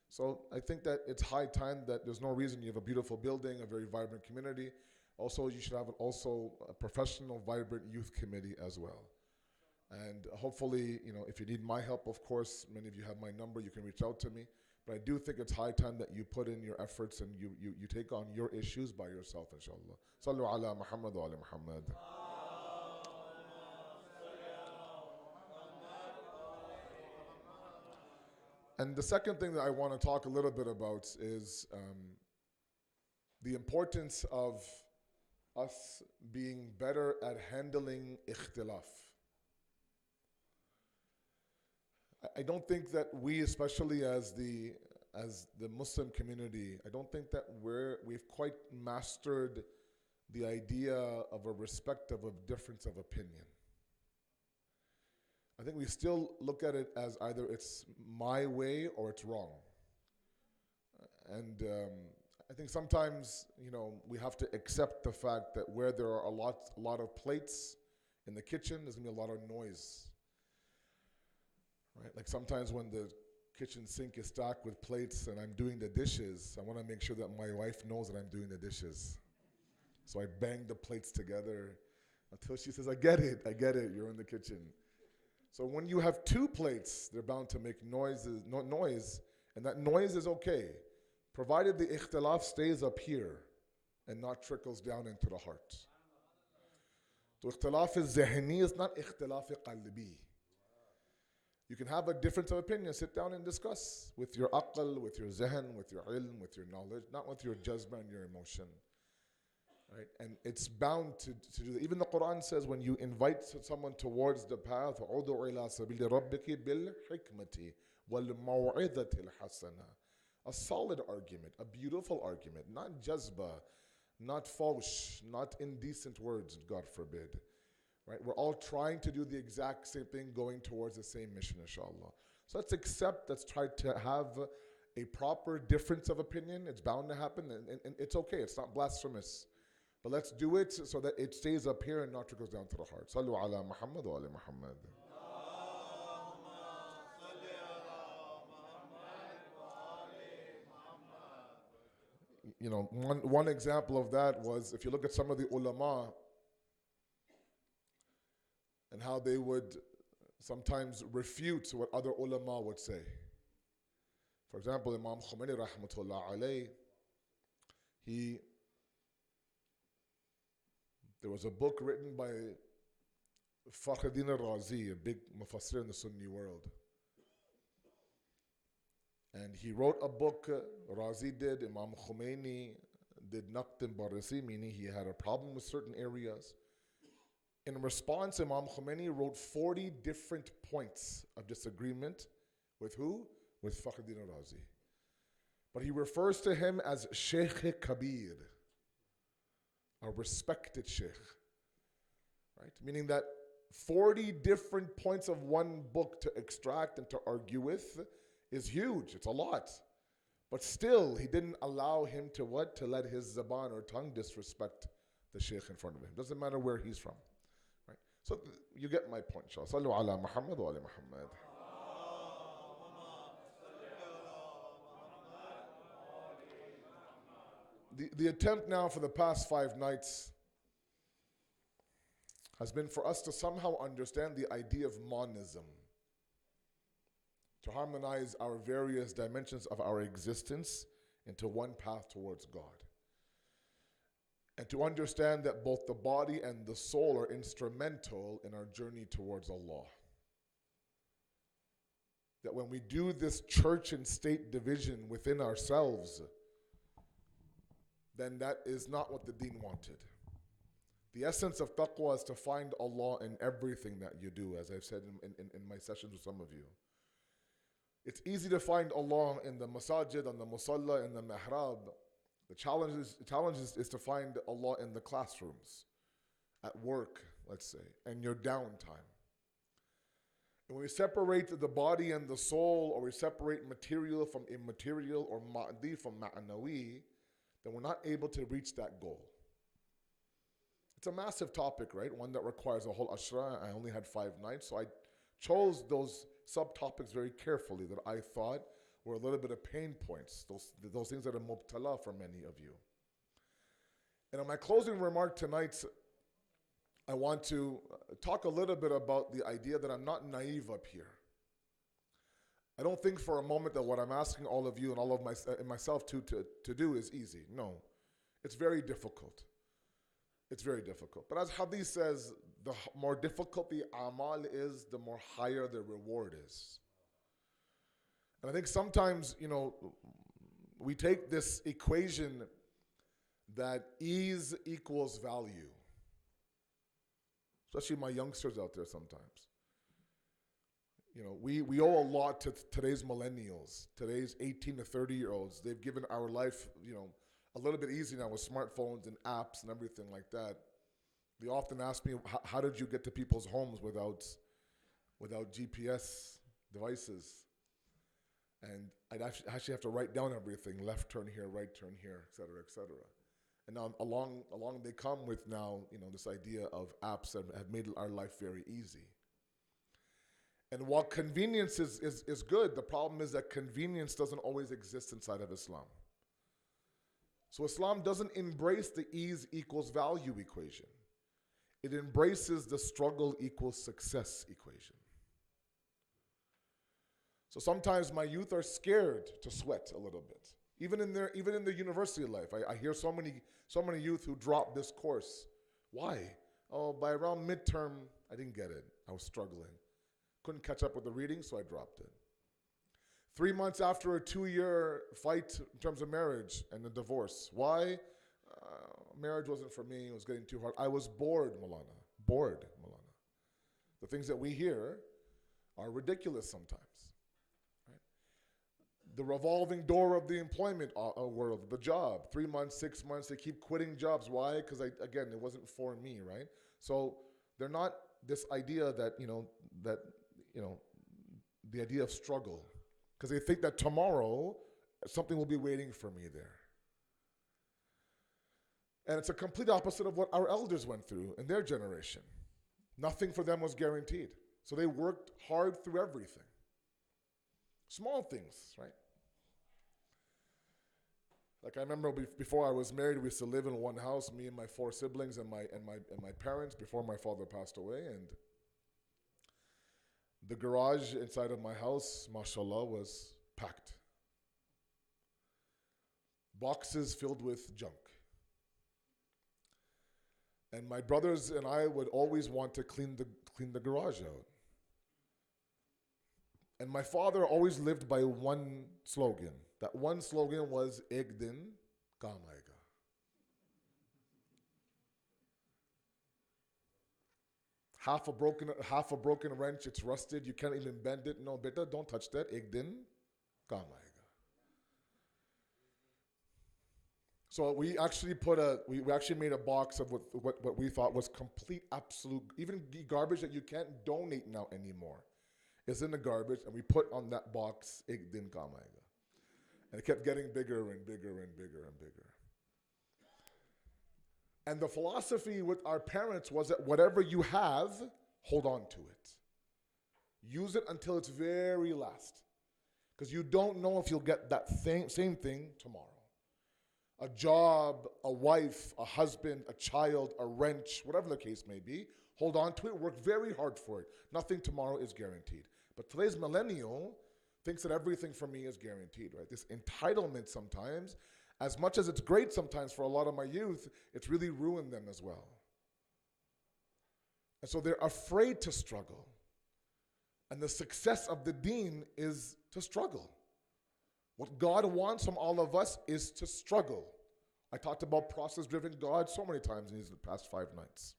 So I think that it's high time that there's no reason you have a beautiful building, a very vibrant community. Also, you should have also a professional, vibrant youth committee as well. And hopefully, if you need my help, of course, many of you have my number, you can reach out to me. But I do think it's high time that you put in your efforts and you take on your issues by yourself, inshallah. Sallu ala Muhammad wa ala Muhammad. And the second thing that I want to talk a little bit about is the importance of us being better at handling ikhtilaf. I don't think that we, especially as the Muslim community, I don't think that we've quite mastered the idea of a respect of a difference of opinion. I think we still look at it as either it's my way or it's wrong. And I think sometimes, we have to accept the fact that where there are a lot of plates in the kitchen, there's gonna be a lot of noise. Right? Like sometimes when the kitchen sink is stacked with plates and I'm doing the dishes, I want to make sure that my wife knows that I'm doing the dishes. So I bang the plates together until she says, I get it, you're in the kitchen. So when you have two plates, they're bound to make noise, and that noise is okay, provided the ikhtilaf stays up here and not trickles down into the heart. So ikhtilaf al-zihni is not ikhtilaf qalbi. You can have a difference of opinion, sit down and discuss with your aql, with your zihn, with your ilm, with your knowledge, not with your jazba and your emotion. Right? And it's bound to do that. Even the Quran says when you invite someone towards the path, عُدُعْ إِلَىٰ سَبِيلِ رَبِّكِ بِالْحِكْمَةِ وَالْمَوْعِظَةِ الْحَسَنَةِ. A solid argument, a beautiful argument, not jazba, not fawsh, not indecent words, God forbid. Right? We're all trying to do the exact same thing, going towards the same mission, inshallah. So let's try to have a proper difference of opinion. It's bound to happen, and it's okay. It's not blasphemous. But let's do it so that it stays up here and not trickles down to the heart. Sallu ala Muhammad wa ala Muhammad. One example of that was if you look at some of the ulama and how they would sometimes refute what other ulama would say. For example, Imam Khomeini rahmatullah alayh, there was a book written by Fakhruddin al-Razi, a big mufassir in the Sunni world. And he wrote a book, Razi did, Imam Khomeini did Naqt Barasi, meaning he had a problem with certain areas. In response, Imam Khomeini wrote 40 different points of disagreement with who? With Fakhruddin al-Razi. But he refers to him as Sheikh Kabir, a respected sheikh, right? Meaning that 40 different points of one book to extract and to argue with is huge. It's a lot. But still, he didn't allow him to let his zaban or tongue disrespect the sheikh in front of him. Doesn't matter where he's from. So you get my point, inshallah. Sallu ala Muhammad wa ala Muhammad. The attempt now for the past 5 nights has been for us to somehow understand the idea of monism, to harmonize our various dimensions of our existence into one path towards God. And to understand that both the body and the soul are instrumental in our journey towards Allah. That when we do this church and state division within ourselves, then that is not what the deen wanted. The essence of taqwa is to find Allah in everything that you do, as I've said in my sessions with some of you. It's easy to find Allah in the masajid, on the musalla, in the mihrab. The challenge is to find Allah in the classrooms, at work, let's say, and your downtime. And when we separate the body and the soul, or we separate material from immaterial, or ma'di from ma'nawi, then we're not able to reach that goal. It's a massive topic, right? One that requires a whole ashra. I only had 5 nights, so I chose those subtopics very carefully that I thought were a little bit of pain points, those things that are mubtala for many of you. And in my closing remark tonight, I want to talk a little bit about the idea that I'm not naive up here. I don't think for a moment that what I'm asking all of you and all of myself to do is easy. No, it's very difficult. It's very difficult. But as Hadith says, the more difficult the amal is, the more higher the reward is. And I think sometimes, we take this equation that ease equals value. Especially my youngsters out there sometimes. We owe a lot to today's millennials, today's 18 to 30-year-olds. They've given our life, a little bit easy now with smartphones and apps and everything like that. They often ask me, how did you get to people's homes without GPS devices? And I'd actually have to write down everything, left turn here, right turn here, et cetera, et cetera. And now along they come with now, this idea of apps that have made our life very easy. And while convenience is good, the problem is that convenience doesn't always exist inside of Islam. So Islam doesn't embrace the ease equals value equation. It embraces the struggle equals success equation. So sometimes my youth are scared to sweat a little bit. Even in their university life, I hear so many youth who drop this course. Why? Oh, by around midterm, I didn't get it. I was struggling. Couldn't catch up with the reading, so I dropped it. 3 months after a 2-year fight in terms of marriage and a divorce. Why? Marriage wasn't for me. It was getting too hard. I was bored, Malana. Bored, Malana. The things that we hear are ridiculous sometimes. Right? The revolving door of the employment world, the job. 3 months, 6 months, they keep quitting jobs. Why? Because, again, it wasn't for me, right? So they're not this idea that, the idea of struggle. Because they think that tomorrow something will be waiting for me there. And it's a complete opposite of what our elders went through in their generation. Nothing for them was guaranteed. So they worked hard through everything. Small things, right? Like I remember before I was married, we used to live in one house, me and my 4 siblings and my parents before my father passed away. And the garage inside of my house, mashallah, was packed. Boxes filled with junk. And my brothers and I would always want to clean the garage out. And my father always lived by one slogan. That one slogan was, Ek din kaam aayega. Half a broken wrench, it's rusted, you can't even bend it. No, beta, don't touch that. Ek din kaam aayega. So we actually made a box of what we thought was complete, absolute, even garbage that you can't donate now anymore. It's in the garbage, and we put on that box, Ek din kaam aayega. And it kept getting bigger and bigger and bigger and bigger. And the philosophy with our parents was that whatever you have, hold on to it. Use it until it's very last. Because you don't know if you'll get that same thing tomorrow. A job, a wife, a husband, a child, a wrench, whatever the case may be, hold on to it, work very hard for it. Nothing tomorrow is guaranteed. But today's millennial thinks that everything for me is guaranteed, right? This entitlement sometimes, as much as it's great sometimes for a lot of my youth, it's really ruined them as well. And so they're afraid to struggle. And the success of the deen is to struggle. What God wants from all of us is to struggle. I talked about process-driven God so many times in these past 5 nights.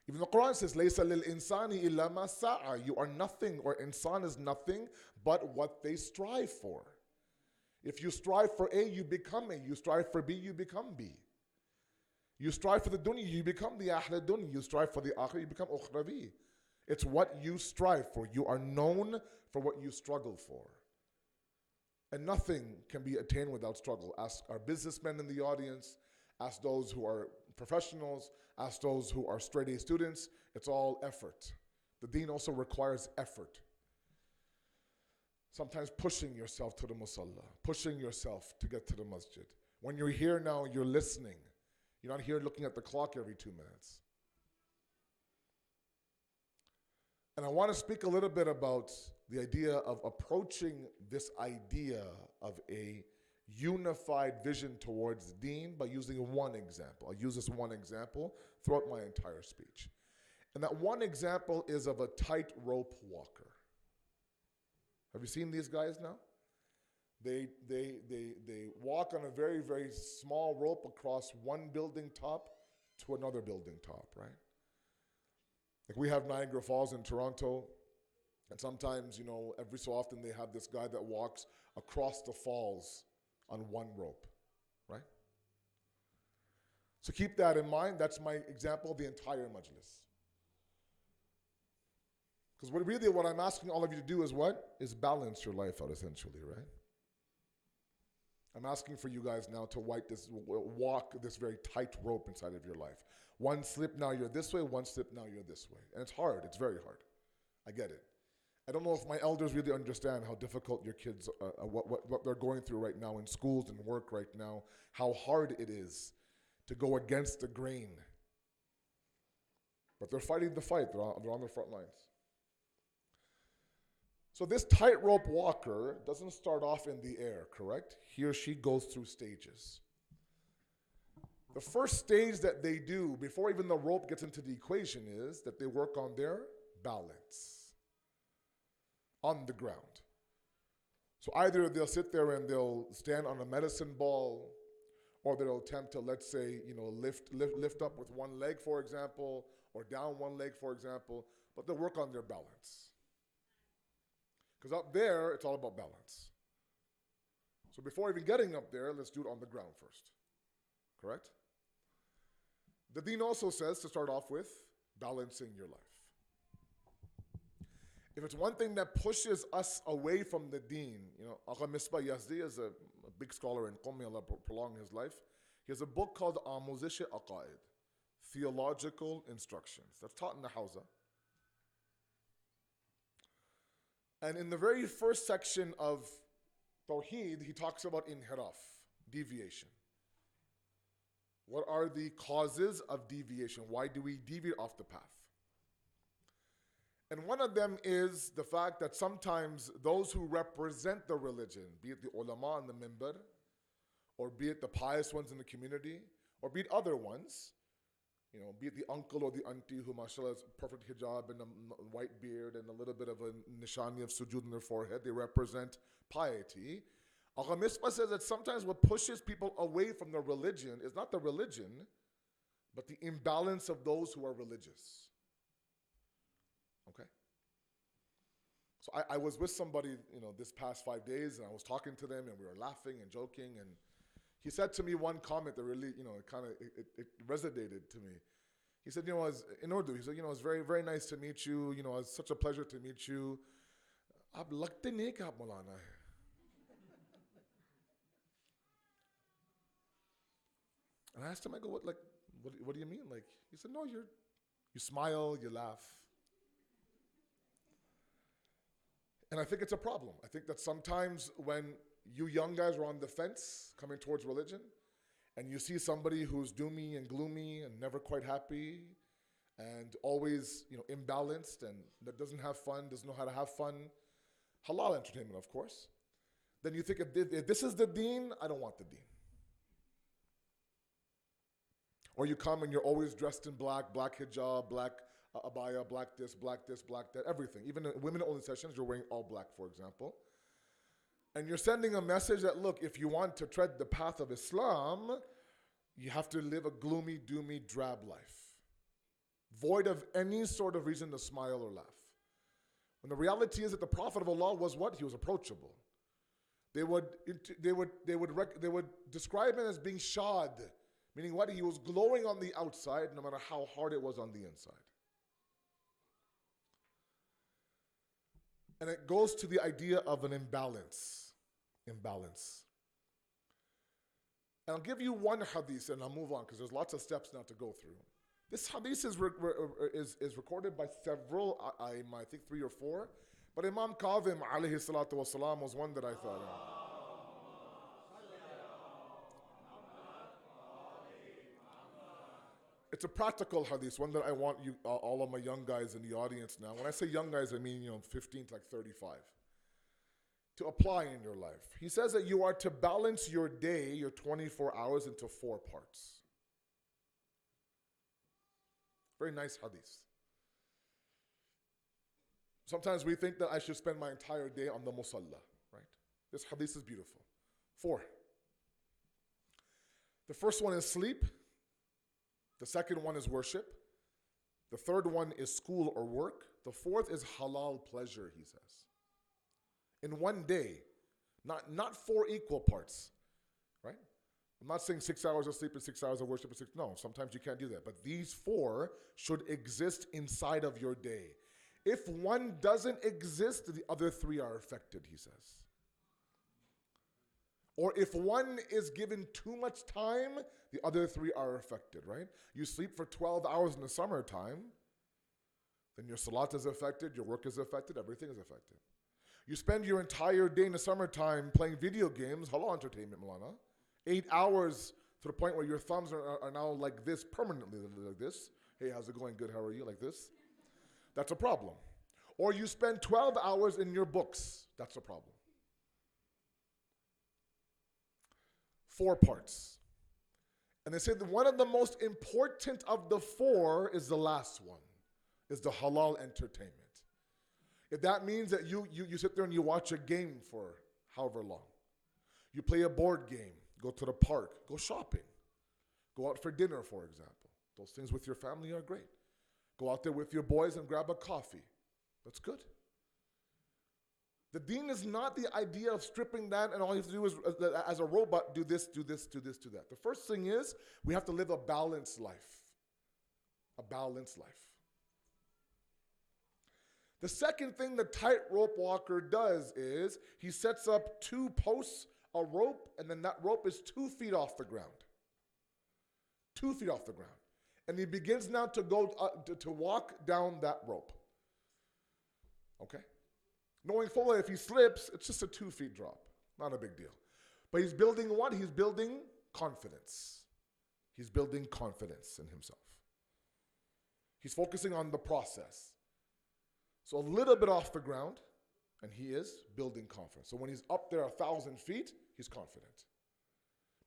Even the Quran says, "Laysa lil insani illa ma sa'a." You are nothing, or insan is nothing, but what they strive for. If you strive for A, you become A. You strive for B, you become B. You strive for the dunya, you become the ahl dunya. You strive for the akhirah, you become ukhravi. It's what you strive for. You are known for what you struggle for. And nothing can be attained without struggle. Ask our businessmen in the audience, ask those who are professionals, ask those who are straight A students. It's all effort. The deen also requires effort. Sometimes pushing yourself to the musalla, pushing yourself to get to the masjid. When you're here now, you're listening. You're not here looking at the clock every 2 minutes. And I want to speak a little bit about the idea of approaching this idea of a unified vision towards deen by using one example. I'll use this one example throughout my entire speech. And that one example is of a tightrope walker. Have you seen these guys now? They walk on a very, very small rope across one building top to another building top, right? Like we have Niagara Falls in Toronto, and sometimes, every so often they have this guy that walks across the falls on one rope, right? So keep that in mind. That's my example of the entire majlis. Because what I'm asking all of you to do is what? Is balance your life out essentially, right? I'm asking for you guys now to walk this very tight rope inside of your life. One slip, now you're this way. One slip, now you're this way. And it's hard. It's very hard. I get it. I don't know if my elders really understand how difficult your kids, what they're going through right now in schools and work right now, how hard it is to go against the grain. But they're fighting the fight. They're on the front lines. So this tightrope walker doesn't start off in the air, correct? He or she goes through stages. The first stage that they do before even the rope gets into the equation is that they work on their balance on the ground. So either they'll sit there and they'll stand on a medicine ball, or they'll attempt to, let's say, lift up with one leg, for example, or down one leg, for example, but they'll work on their balance. Because up there, it's all about balance. So before even getting up there, let's do it on the ground first. Correct? The deen also says to start off with balancing your life. If it's one thing that pushes us away from the deen, Agha Misbah Yazdi is a big scholar in Qom, may Allah prolong his life. He has a book called Amuzish Aqaid, Theological Instructions. That's taught in the Hawza. And in the very first section of Tawheed, he talks about inhiraf, deviation. What are the causes of deviation? Why do we deviate off the path? And one of them is the fact that sometimes those who represent the religion, be it the ulama on the minbar, or be it the pious ones in the community, or be it other ones, be it the uncle or the auntie who, mashallah, has perfect hijab and a white beard and a little bit of a nishani of sujood in their forehead, they represent piety. Agha Misbah says that sometimes what pushes people away from the religion is not the religion, but the imbalance of those who are religious. Okay? So I was with somebody, this past 5 days, and I was talking to them, and we were laughing and joking, and he said to me one comment that really, it resonated to me. He said, in Urdu, he said, it's very, very nice to meet you. It's such a pleasure to meet you. Aap lagte nahi ki aap Maulana hai. And I asked him, I go, what do you mean? Like, he said, no, you smile, you laugh. And I think it's a problem. I think that sometimes when you young guys are on the fence coming towards religion, and you see somebody who's doomy and gloomy and never quite happy and always, imbalanced and that doesn't have fun, doesn't know how to have fun, halal entertainment, of course, then you think, if this is the deen, I don't want the deen. Or you come and you're always dressed in black hijab, black abaya, black this, black that, everything. Even in women-only sessions, you're wearing all black, for example. And you're sending a message that, look, if you want to tread the path of Islam, you have to live a gloomy, doomy, drab life, void of any sort of reason to smile or laugh. When the reality is that the Prophet of Allah was what? He was approachable. They would describe him as being shad, meaning what? He was glowing on the outside, no matter how hard it was on the inside. And it goes to the idea of an imbalance. And I'll give you one hadith and I'll move on because there's lots of steps now to go through. This hadith is recorded by several, I think 3 or 4, but Imam Kazim alayhi salatu wasalam was one that I thought of. It's a practical hadith, one that I want you, all of my young guys in the audience now. When I say young guys, I mean 15 to 35. To apply in your life. He says that you are to balance your day, your 24 hours, into 4 parts. Very nice hadith. Sometimes we think that I should spend my entire day on the musalla, right? This hadith is beautiful. 4. The first one is sleep. The second one is worship. The third one is school or work. The fourth is halal pleasure, he says. In one day, not 4 equal parts, right? I'm not saying 6 hours of sleep and 6 hours of worship. No, sometimes you can't do that. But these 4 should exist inside of your day. If one doesn't exist, the other 3 are affected, he says. Or if one is given too much time, the other 3 are affected, right? You sleep for 12 hours in the summertime, then your salat is affected, your work is affected, everything is affected. You spend your entire day in the summertime playing video games, halal entertainment, Milana, 8 hours to the point where your thumbs are now like this, permanently like this. Hey, how's it going? Good, how are you? Like this. That's a problem. Or you spend 12 hours in your books. That's a problem. 4 parts. And they say that one of the most important of the 4 is the last one, is the halal entertainment. If that means that you sit there and you watch a game for however long, you play a board game, go to the park, go shopping, go out for dinner, for example. Those things with your family are great. Go out there with your boys and grab a coffee. That's good. The deen is not the idea of stripping that and all you have to do is, as a robot, do this, do this, do this, do that. The first thing is we have to live a balanced life. A balanced life. The second thing the tightrope walker does is he sets up 2 posts, a rope, and then that rope is 2 feet off the ground. 2 feet off the ground. And he begins now to go to walk down that rope. Okay? Knowing full well if he slips, it's just a 2 feet drop. Not a big deal. But he's building what? He's building confidence. He's building confidence in himself. He's focusing on the process. So a little bit off the ground, and he is building confidence. So when he's up there 1,000 feet, he's confident.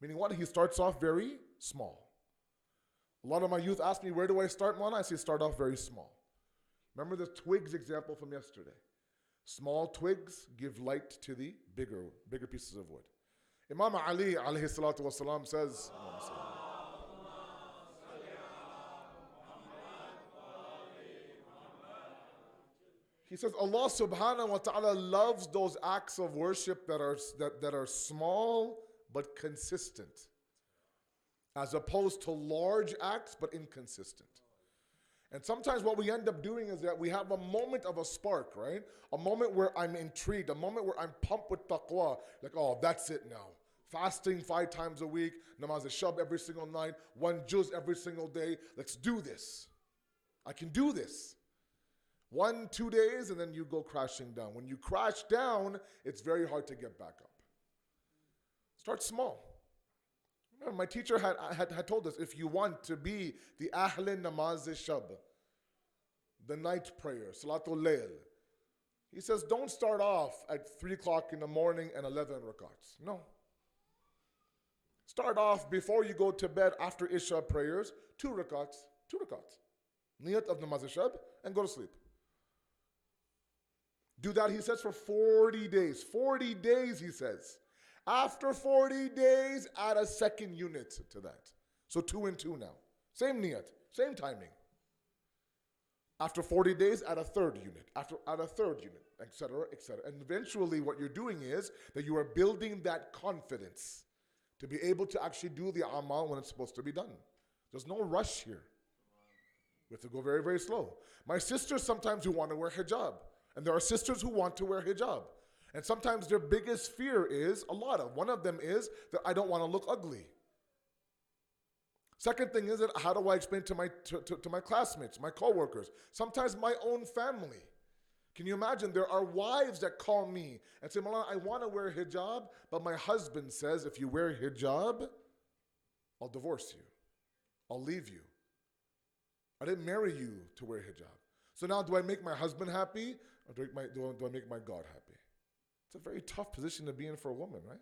Meaning what? He starts off very small. A lot of my youth ask me, where do I start, Mona? I say start off very small. Remember the twigs example from yesterday. Small twigs give light to the bigger pieces of wood. Imam Ali alayhi salatu wasalam says, he says Allah subhanahu wa ta'ala loves those acts of worship that are small but consistent, as opposed to large acts but inconsistent. And sometimes what we end up doing is that we have a moment of a spark, right? A moment where I'm intrigued, a moment where I'm pumped with taqwa. Like, oh, that's it now. fasting 5 times a week, namaz al-shab every single night, 1 juz every single day. Let's do this. I can do this. 1, 2 days, and then you go crashing down. When you crash down, it's very hard to get back up. Start small. Remember, my teacher had told us, if you want to be the Ahlin Namaz Shab, the night prayer, Salatul Layl, he says, don't start off at 3 o'clock in the morning and 11 rakats. No. Start off before you go to bed after Isha prayers, 2 rakats, 2 rakats. Niyat of Namaz Shab, and go to sleep. Do that, he says, for 40 days. 40 days, he says. After 40 days, add a second unit to that. So 2 and 2 now. Same niyat, same timing. After 40 days, add a third unit. Add a third unit, etc., etc. And eventually what you're doing is that you are building that confidence to be able to actually do the amal when it's supposed to be done. There's no rush here. We have to go very, very slow. My sisters sometimes who want to wear hijab. And there are sisters who want to wear hijab. And sometimes their biggest fear is, one of them is that I don't want to look ugly. Second thing is that how do I explain to my classmates, my coworkers, sometimes my own family. Can you imagine? There are wives that call me and say, Malana, I want to wear hijab, but my husband says if you wear hijab, I'll divorce you. I'll leave you. I didn't marry you to wear hijab. So now do I make my husband happy or do I make my God happy? It's a very tough position to be in for a woman, right?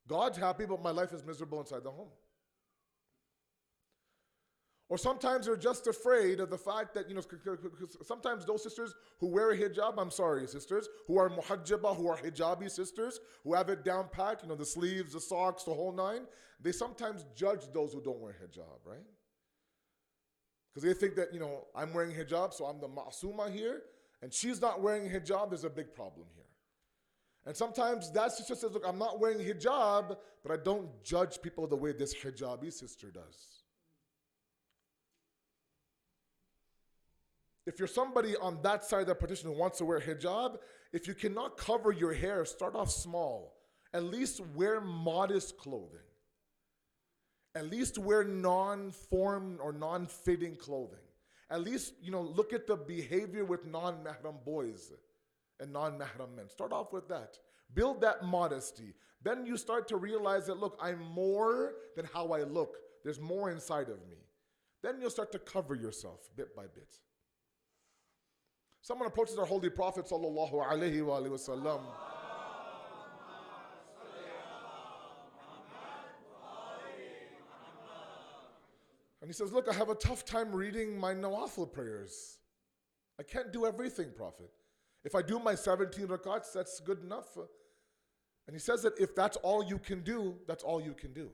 God's happy, but my life is miserable inside the home. Or sometimes they're just afraid of the fact that, sometimes those sisters who wear a hijab, I'm sorry, sisters, who are muhajjaba, who are hijabi sisters, who have it down pat, the sleeves, the socks, the whole nine, they sometimes judge those who don't wear hijab, right? Because they think that, I'm wearing hijab, so I'm the ma'asuma here, and she's not wearing hijab, there's a big problem here. And sometimes that sister says, look, I'm not wearing hijab, but I don't judge people the way this hijabi sister does. If you're somebody on that side of the partition who wants to wear hijab, if you cannot cover your hair, start off small. At least wear modest clothing. At least wear non-form or non-fitting clothing. At least, look at the behavior with non-mahram boys and non-mahram men. Start off with that. Build that modesty. Then you start to realize that, look, I'm more than how I look. There's more inside of me. Then you'll start to cover yourself bit by bit. Someone approaches our Holy Prophet sallallahu alaihi wasallam. And he says, look, I have a tough time reading my nawafil prayers. I can't do everything, Prophet. If I do my 17 rakats, that's good enough. And he says that if that's all you can do, that's all you can do.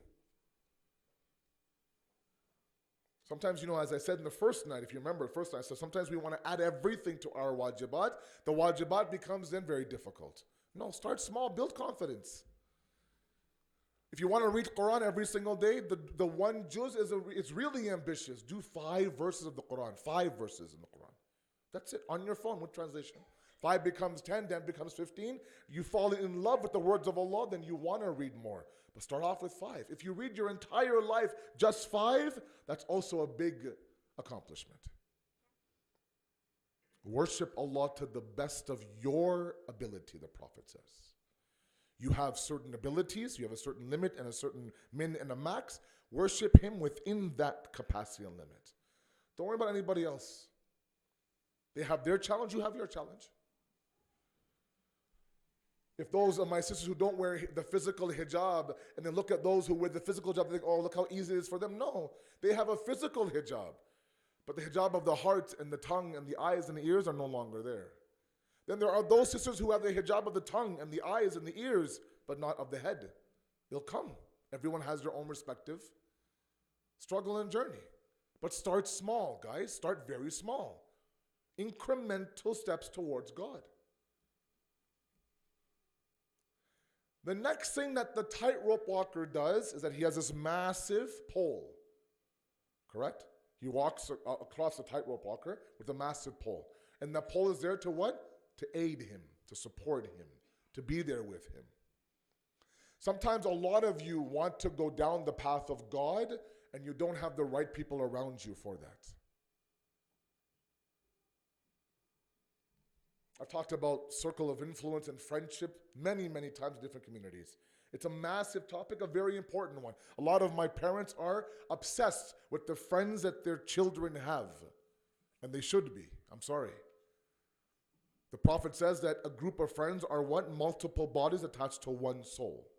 Sometimes, as I said in the first night, if you remember the first night, so sometimes we want to add everything to our wajibat. The wajibat becomes then very difficult. No, start small, build confidence. If you want to read Quran every single day, the 1 juz is really ambitious. Do 5 verses of the Quran, 5 verses in the Quran. That's it, on your phone with translation. 5 becomes 10, 10 becomes 15. You fall in love with the words of Allah, then you want to read more. But start off with 5. If you read your entire life just 5, that's also a big accomplishment. Worship Allah to the best of your ability, the Prophet says. You have certain abilities, you have a certain limit and a certain min and a max. Worship Him within that capacity and limit. Don't worry about anybody else. They have their challenge, you have your challenge. If those are my sisters who don't wear the physical hijab and then look at those who wear the physical hijab, they think, oh, look how easy it is for them. No, they have a physical hijab. But the hijab of the heart and the tongue and the eyes and the ears are no longer there. Then there are those sisters who have the hijab of the tongue and the eyes and the ears, but not of the head. They'll come. Everyone has their own respective struggle and journey. But start small, guys. Start very small. Incremental steps towards God. The next thing that the tightrope walker does is that he has this massive pole. Correct? He walks across the tightrope walker with a massive pole. And that pole is there to what? To aid him, to support him, to be there with him. Sometimes a lot of you want to go down the path of God and you don't have the right people around you for that. I've talked about circle of influence and friendship many, many times in different communities. It's a massive topic, a very important one. A lot of my parents are obsessed with the friends that their children have. And they should be. I'm sorry. The Prophet says that a group of friends are what? Multiple bodies attached to one soul.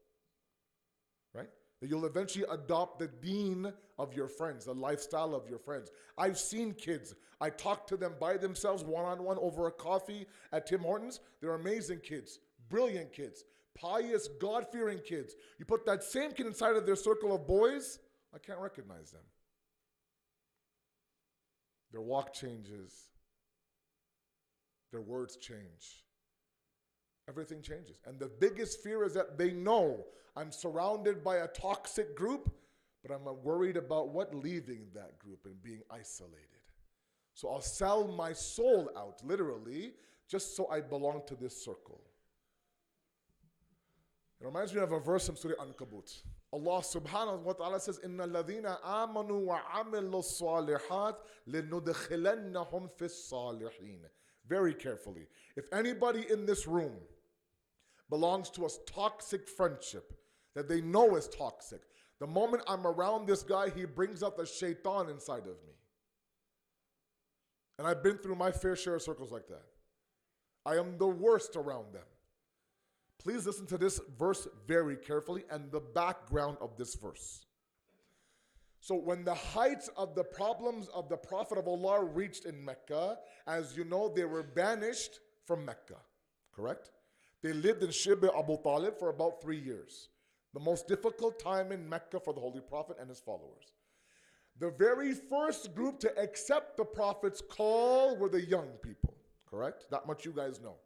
Right? That you'll eventually adopt the deen of your friends, the lifestyle of your friends. I've seen kids. I talk to them by themselves, one-on-one, over a coffee at Tim Hortons. They're amazing kids, brilliant kids, pious, God-fearing kids. You put that same kid inside of their circle of boys, I can't recognize them. Their walk changes. Their words change. Everything changes. And the biggest fear is that they know I'm surrounded by a toxic group, but I'm worried about what? Leaving that group and being isolated. So I'll sell my soul out, literally, just so I belong to this circle. It reminds me of a verse in Surah Ankabut. Allah subhanahu wa ta'ala says, إِنَّ الَّذِينَ آمَنُوا وَعَمِلُوا الصَّالِحَاتِ لِنُدْخِلَنَّهُمْ فِي الصَّالِحِينَ. Very carefully. If anybody in this room belongs to a toxic friendship that they know is toxic, the moment I'm around this guy, he brings out the shaitan inside of me. And I've been through my fair share of circles like that. I am the worst around them. Please listen to this verse very carefully and the background of this verse. So when the heights of the problems of the Prophet of Allah reached in Mecca, as you know, they were banished from Mecca, correct? They lived in Shib Abu Talib for about 3 years. The most difficult time in Mecca for the Holy Prophet and his followers. The very first group to accept the Prophet's call were the young people, correct? That much you guys know.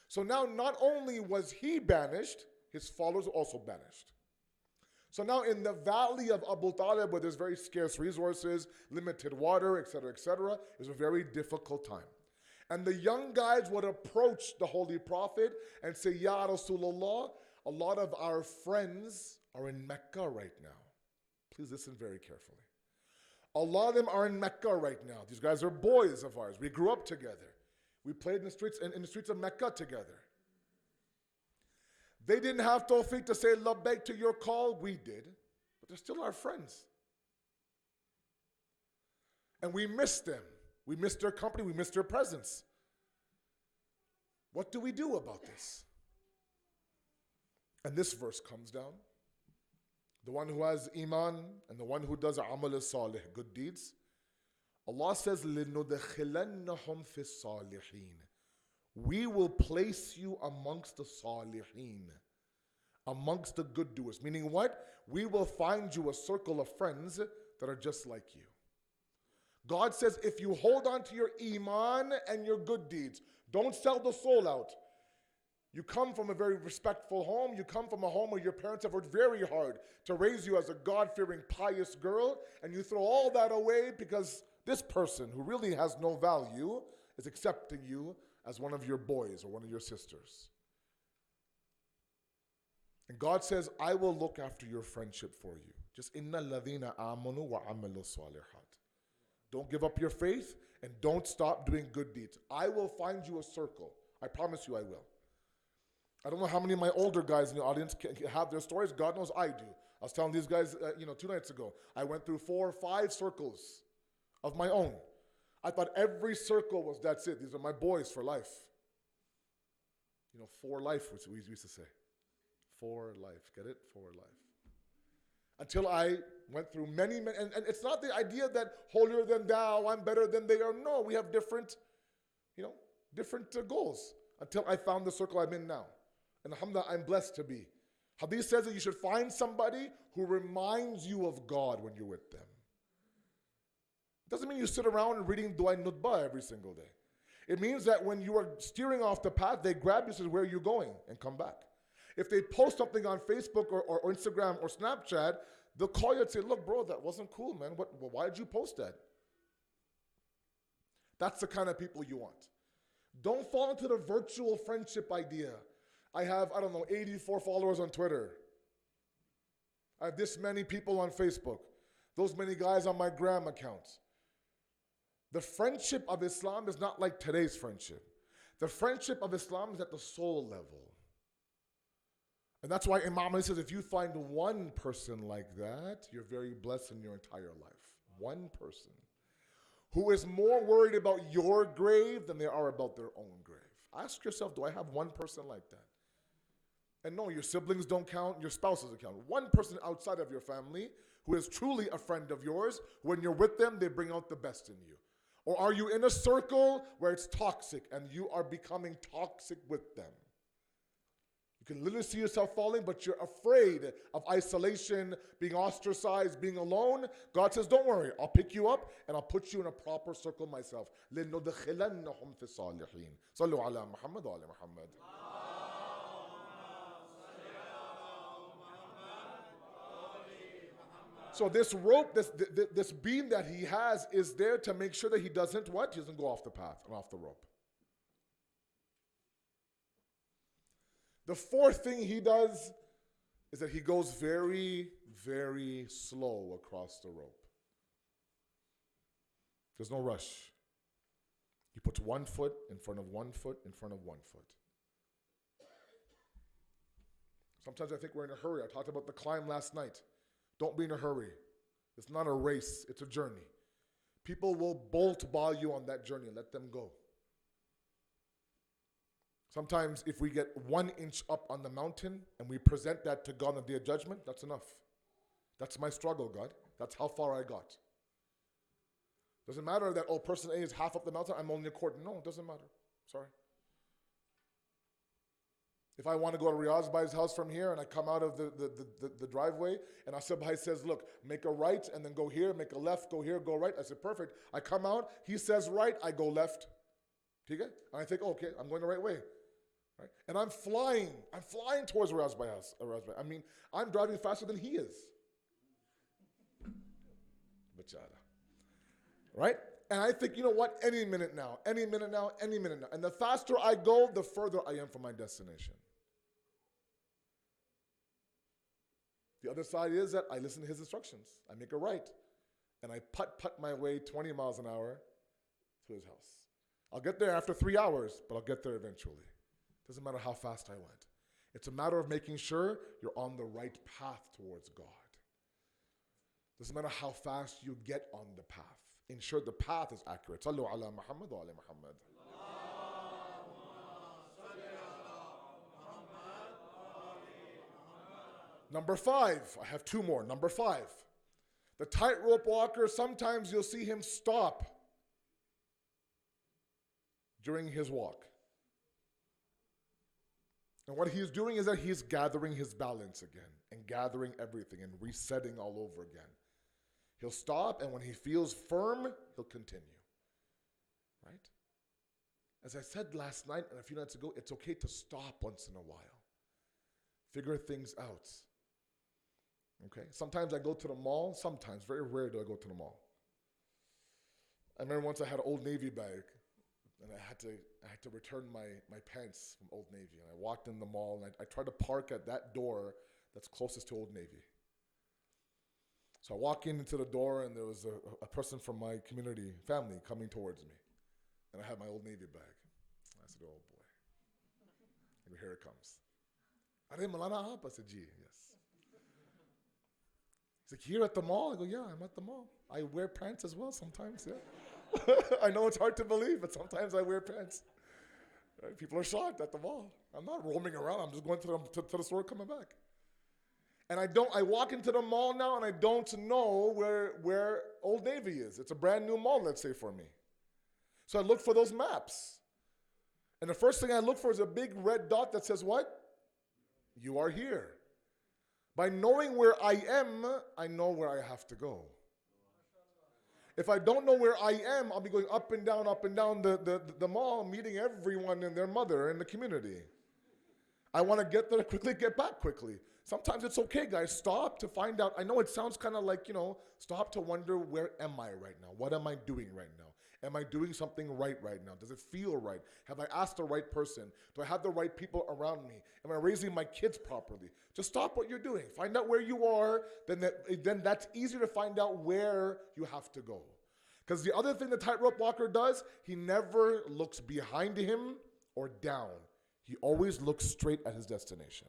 So now not only was he banished, his followers were also banished. So now in the valley of Abu Talib, where there's very scarce resources, limited water, etc., it was a very difficult time. And the young guys would approach the Holy Prophet and say, Ya Rasulullah, a lot of our friends are in Mecca right now. Please listen very carefully. A lot of them are in Mecca right now. These guys are boys of ours. We grew up together. We played in the streets of Mecca together. They didn't have tawfiq to say labbaik to your call. We did. But they're still our friends. And we miss them. We miss their company. We miss their presence. What do we do about this? And this verse comes down. The one who has iman and the one who does amal salih, good deeds. Allah says, لِنُدْخِلَنَّهُمْ فِي الصَّالِحِينَ. We will place you amongst the salihin, amongst the good doers. Meaning what? We will find you a circle of friends that are just like you. God says if you hold on to your iman and your good deeds, don't sell the soul out. You come from a very respectful home. You come from a home where your parents have worked very hard to raise you as a God-fearing, pious girl, and you throw all that away because this person who really has no value is accepting you as one of your boys or one of your sisters. And God says, I will look after your friendship for you. Just inna alladhina amanu wa amilu salihat. Don't give up your faith and don't stop doing good deeds. I will find you a circle. I promise you I will. I don't know how many of my older guys in the audience can have their stories. God knows I do. I was telling these guys, 2 nights ago, I went through 4 or 5 circles of my own. I thought every circle was, that's it. These are my boys for life. For life, which we used to say. For life. Get it? For life. Until I went through many, and it's not the idea that holier than thou, I'm better than they are. No, we have different goals. Until I found the circle I'm in now. And alhamdulillah, I'm blessed to be. Hadith says that you should find somebody who reminds you of God when you're with them. Doesn't mean you sit around and reading Dua Nutbah every single day. It means that when you are steering off the path, they grab you and say, where are you going? And come back. If they post something on Facebook or Instagram or Snapchat, they'll call you and say, look, bro, that wasn't cool, man. Why did you post that? That's the kind of people you want. Don't fall into the virtual friendship idea. I have, 84 followers on Twitter. I have this many people on Facebook, those many guys on my gram accounts. The friendship of Islam is not like today's friendship. The friendship of Islam is at the soul level. And that's why Imam Ali says, if you find one person like that, you're very blessed in your entire life. One person who is more worried about your grave than they are about their own grave. Ask yourself, do I have one person like that? And no, your siblings don't count, your spouse doesn't count. One person outside of your family who is truly a friend of yours, when you're with them, they bring out the best in you. Or are you in a circle where it's toxic and you are becoming toxic with them? You can literally see yourself falling, but you're afraid of isolation, being ostracized, being alone. God says, don't worry, I'll pick you up and I'll put you in a proper circle myself. لِنُدْخِلَنَّهُمْ فِي الصَّالِحِينَ صلوا على محمد وعلى محمد. So this rope, this beam that he has is there to make sure that he doesn't what? He doesn't go off the path and off the rope. The fourth thing he does is that he goes very, very slow across the rope. There's no rush. He puts one foot in front of one foot in front of one foot. Sometimes I think we're in a hurry. I talked about the climb last night. Don't be in a hurry. It's not a race, it's a journey. People will bolt by you on that journey. Let them go. Sometimes if we get 1 inch up on the mountain and we present that to God on the day of judgment, that's enough. That's my struggle, God. That's how far I got. Doesn't matter that, oh, person A is half up the mountain, I'm only a quarter. No, it doesn't matter. Sorry. If I want to go to Riyadh Bhai's house from here and I come out of the driveway and Asad Bhai says, look, make a right and then go here, make a left, go here, go right. I said, perfect. I come out, he says right, I go left. And I think, okay, I'm going the right way. Right? And I'm flying towards Riyadh Bhai's house. I mean, I'm driving faster than he is. Bachara. Right? And I think, you know what, any minute now. And the faster I go, the further I am from my destination. The other side is that I listen to his instructions. I make a right. And I putt my way 20 miles an hour to his house. I'll get there after 3 hours, but I'll get there eventually. Doesn't matter how fast I went. It's a matter of making sure you're on the right path towards God. Doesn't matter how fast you get on the path. Ensure the path is accurate. Sallu ala Muhammad wa ala Muhammad. Number 5. I have 2 more. Number 5. The tightrope walker, sometimes you'll see him stop during his walk. And what he's doing is that he's gathering his balance again and gathering everything and resetting all over again. He'll stop, and when he feels firm, he'll continue. Right? As I said last night and a few nights ago, it's okay to stop once in a while. Figure things out. Okay? Sometimes I go to the mall. Sometimes. Very rare do I go to the mall. I remember once I had an Old Navy bag, and I had to return my pants from Old Navy. And I walked in the mall, and I tried to park at that door that's closest to Old Navy. So I walk into the door, and there was a person from my community, family, coming towards me. And I had my Old Navy bag. I said, oh, boy. And here it comes. Are Malana Aap? I said, gee, yes. He's like, here at the mall? I go, yeah, I'm at the mall. I wear pants as well sometimes, yeah. I know it's hard to believe, but sometimes I wear pants. Right? People are shocked at the mall. I'm not roaming around. I'm just going to the store, coming back. And I walk into the mall now, and I don't know where Old Navy is. It's a brand new mall, let's say, for me. So I look for those maps. And the first thing I look for is a big red dot that says what? You are here. By knowing where I am, I know where I have to go. If I don't know where I am, I'll be going up and down the mall, meeting everyone and their mother in the community. I want to get there quickly, get back quickly. Sometimes it's okay, guys. Stop to find out. I know it sounds kind of like, stop to wonder, where am I right now? What am I doing right now? Am I doing something right now? Does it feel right? Have I asked the right person? Do I have the right people around me? Am I raising my kids properly? Just stop what you're doing. Find out where you are. Then that's easier to find out where you have to go. Because the other thing the tightrope walker does, he never looks behind him or down. He always looks straight at his destination.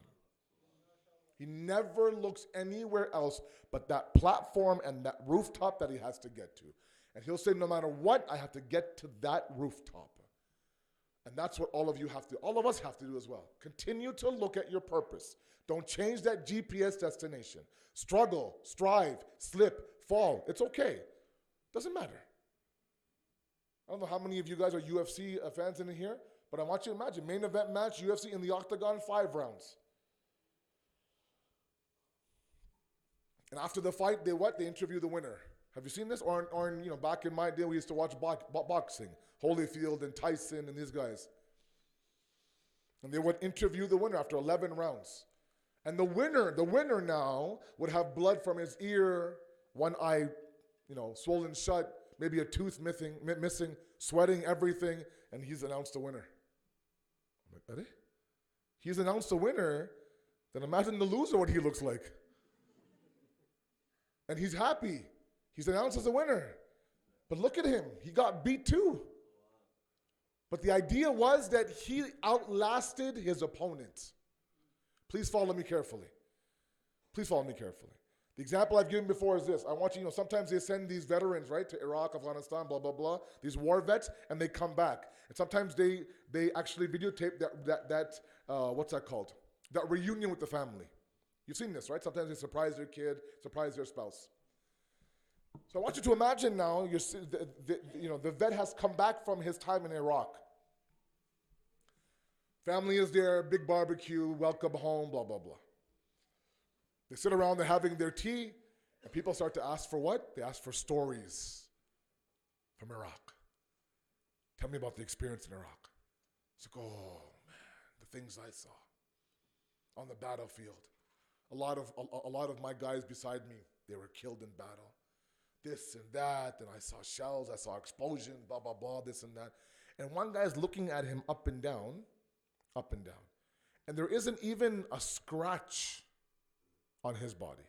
He never looks anywhere else but that platform and that rooftop that he has to get to. And he'll say, no matter what, I have to get to that rooftop. And that's what all of you have to, all of us have to do as well. Continue to look at your purpose. Don't change that GPS destination. Struggle, strive, slip, fall. It's okay. Doesn't matter. I don't know how many of you guys are UFC fans in here, but I want you to imagine, main event match, UFC in the octagon, 5 rounds. And after the fight, they interview the winner. Have you seen this? Or back in my day, we used to watch boxing. Holyfield and Tyson and these guys. And they would interview the winner after 11 rounds. And the winner now would have blood from his ear, one eye, swollen shut, maybe a tooth missing, sweating everything, and he's announced the winner. I'm like, he's announced the winner, then imagine the loser, what he looks like. And he's happy. He's announced as a winner. But look at him. He got beat too. But the idea was that he outlasted his opponent. Please follow me carefully. Please follow me carefully. The example I've given before is this. I want you, sometimes they send these veterans, right, to Iraq, Afghanistan, blah, blah, blah, these war vets, and they come back. And sometimes they actually videotape that what's that called? That reunion with the family. You've seen this, right? Sometimes they surprise their kid, surprise their spouse. So I want you to imagine now, the vet has come back from his time in Iraq. Family is there, big barbecue, welcome home, blah, blah, blah. They sit around, they're having their tea, and people start to ask for what? They ask for stories from Iraq. Tell me about the experience in Iraq. It's like, oh, man, the things I saw on the battlefield. A lot of my guys beside me, they were killed in battle. This and that, and I saw shells, I saw explosions, blah, blah, blah, this and that. And one guy's looking at him up and down, and there isn't even a scratch on his body.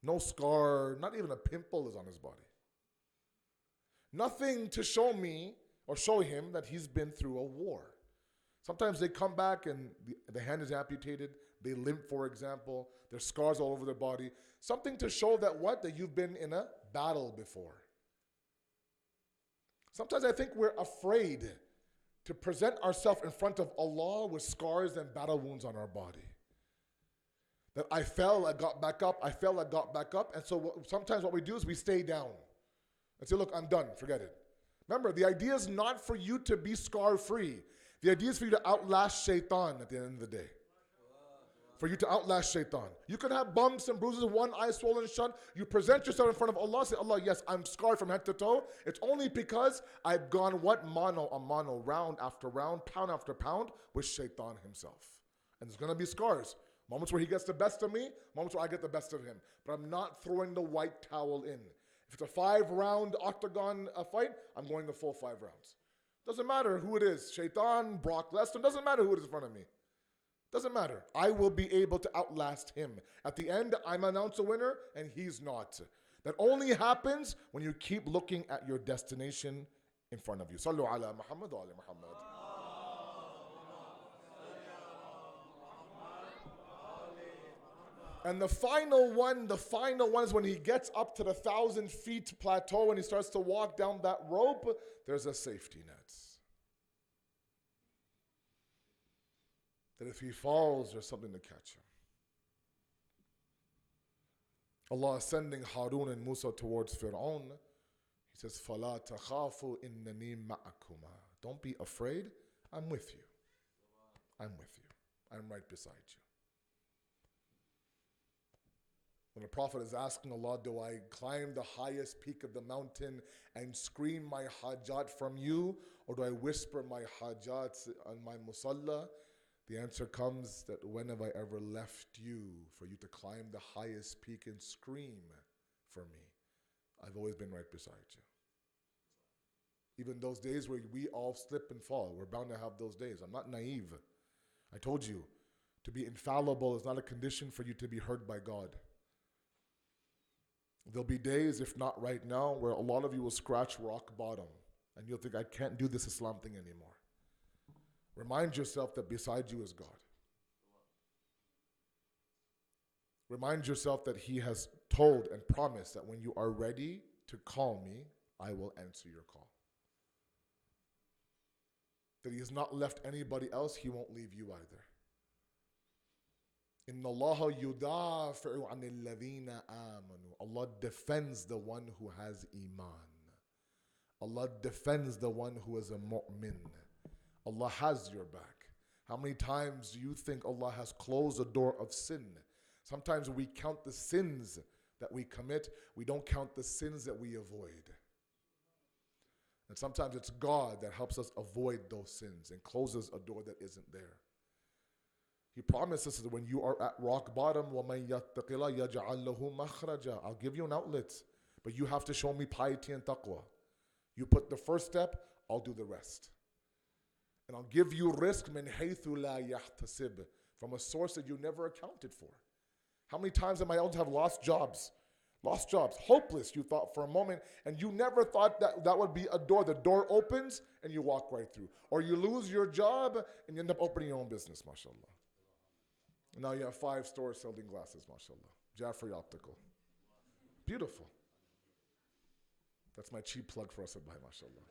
No scar, not even a pimple is on his body. Nothing to show me or show him that he's been through a war. Sometimes they come back and the hand is amputated, they limp, for example, there's scars all over their body. Something to show that you've been in a battle before. Sometimes I think we're afraid to present ourselves in front of Allah with scars and battle wounds on our body. That I fell, I got back up, I fell, I got back up. And so sometimes what we do is we stay down and say, look, I'm done, forget it. Remember, the idea is not for you to be scar-free. The idea is for you to outlast shaitan at the end of the day. For you to outlast shaitan. You can have bumps and bruises, one eye swollen shut. You present yourself in front of Allah, say, Allah, yes, I'm scarred from head to toe. It's only because I've gone mano a mano, round after round, pound after pound with shaitan himself. And there's going to be scars. Moments where he gets the best of me, moments where I get the best of him. But I'm not throwing the white towel in. If it's a 5-round octagon fight, I'm going the full 5 rounds. Doesn't matter who it is. Shaitan, Brock Lesnar, doesn't matter who it is in front of me. Doesn't matter. I will be able to outlast him. At the end, I'm announced a winner, and he's not. That only happens when you keep looking at your destination in front of you. Sallu ala Muhammad wa ala Muhammad. And the final one is when he gets up to the 1,000 feet plateau and he starts to walk down that rope, there's a safety net. That if he falls, there's something to catch him. Allah is sending Harun and Musa towards Fir'aun. He says, فَلَا تَخَافُوا إِنَّنِي مَعَكُمَا. Don't be afraid, I'm with you. I'm with you. I'm right beside you. When the Prophet is asking Allah, do I climb the highest peak of the mountain and scream my hajat from you, or do I whisper my hajat on my musalla? The answer comes that when have I ever left you for you to climb the highest peak and scream for me? I've always been right beside you. Even those days where we all slip and fall. We're bound to have those days. I'm not naive. I told you, to be infallible is not a condition for you to be heard by God. There'll be days, if not right now, where a lot of you will scratch rock bottom and you'll think, I can't do this Islam thing anymore. Remind yourself that beside you is God. Remind yourself that He has told and promised that when you are ready to call me, I will answer your call. That He has not left anybody else, He won't leave you either. Inna Allah yudafi'u anil ladhina amanu. Allah defends the one who has iman. Allah defends the one who is a mu'min. Allah has your back. How many times do you think Allah has closed the door of sin? Sometimes we count the sins that we commit. We don't count the sins that we avoid. And sometimes it's God that helps us avoid those sins and closes a door that isn't there. He promises that when you are at rock bottom, وَمَن يَتَّقِ اللَّهَ يَجْعَل لَهُ مَخْرَجًا. I'll give you an outlet, but you have to show me piety and taqwa. You put the first step, I'll do the rest. And I'll give you rizq min haythu la yahtasib, from a source that you never accounted for. How many times am I able to have lost jobs? Lost jobs, hopeless, you thought for a moment, and you never thought that that would be a door. The door opens and you walk right through. Or you lose your job and you end up opening your own business, mashallah. And now you have 5 stores selling glasses, mashallah. Jaffrey Optical. Beautiful. That's my cheap plug for us at Bhai, mashallah.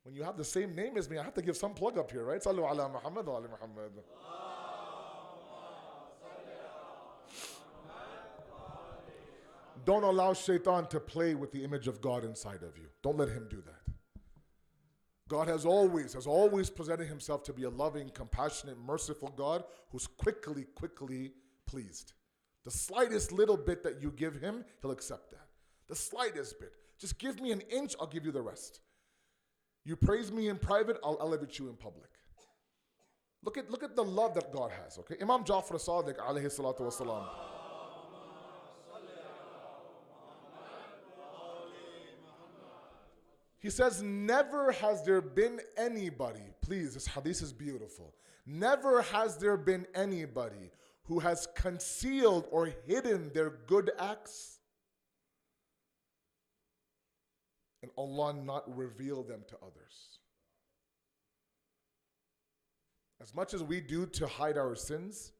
When you have the same name as me, I have to give some plug up here, right? Sallu ala Muhammad wa ala Muhammad. Don't allow shaitan to play with the image of God inside of you. Don't let him do that. God has always presented himself to be a loving, compassionate, merciful God who's quickly pleased. The slightest little bit that you give him, he'll accept that. The slightest bit. Just give me an inch, I'll give you the rest. You praise me in private, I'll elevate you in public. Look at the love that God has, okay? Imam Ja'far Sadiq, alayhi salatu wasalam. He says, never has there been anybody, please, this hadith is beautiful. Never has there been anybody who has concealed or hidden their good acts and Allah not reveal them to others. As much as we do to hide our sins,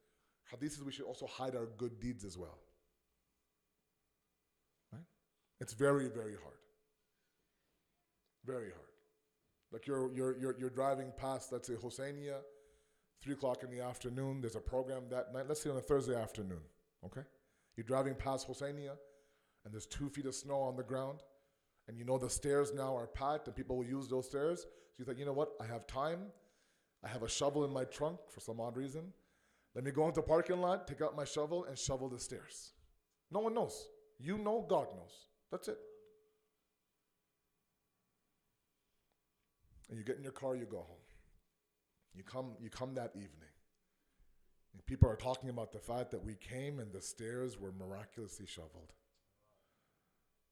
hadith says we should also hide our good deeds as well. Right? It's very, very hard. Very hard. Like you're driving past, let's say, Hussaini, 3 o'clock in the afternoon. There's a program that night. Let's say on a Thursday afternoon, okay? You're driving past Hussaini, and there's 2 feet of snow on the ground, and you know the stairs now are packed, and people will use those stairs. So you think, you know what? I have time. I have a shovel in my trunk for some odd reason. Let me go into the parking lot, take out my shovel, and shovel the stairs. No one knows. You know, God knows. That's it. And you get in your car, you go home. You come that evening. And people are talking about the fact that we came and the stairs were miraculously shoveled.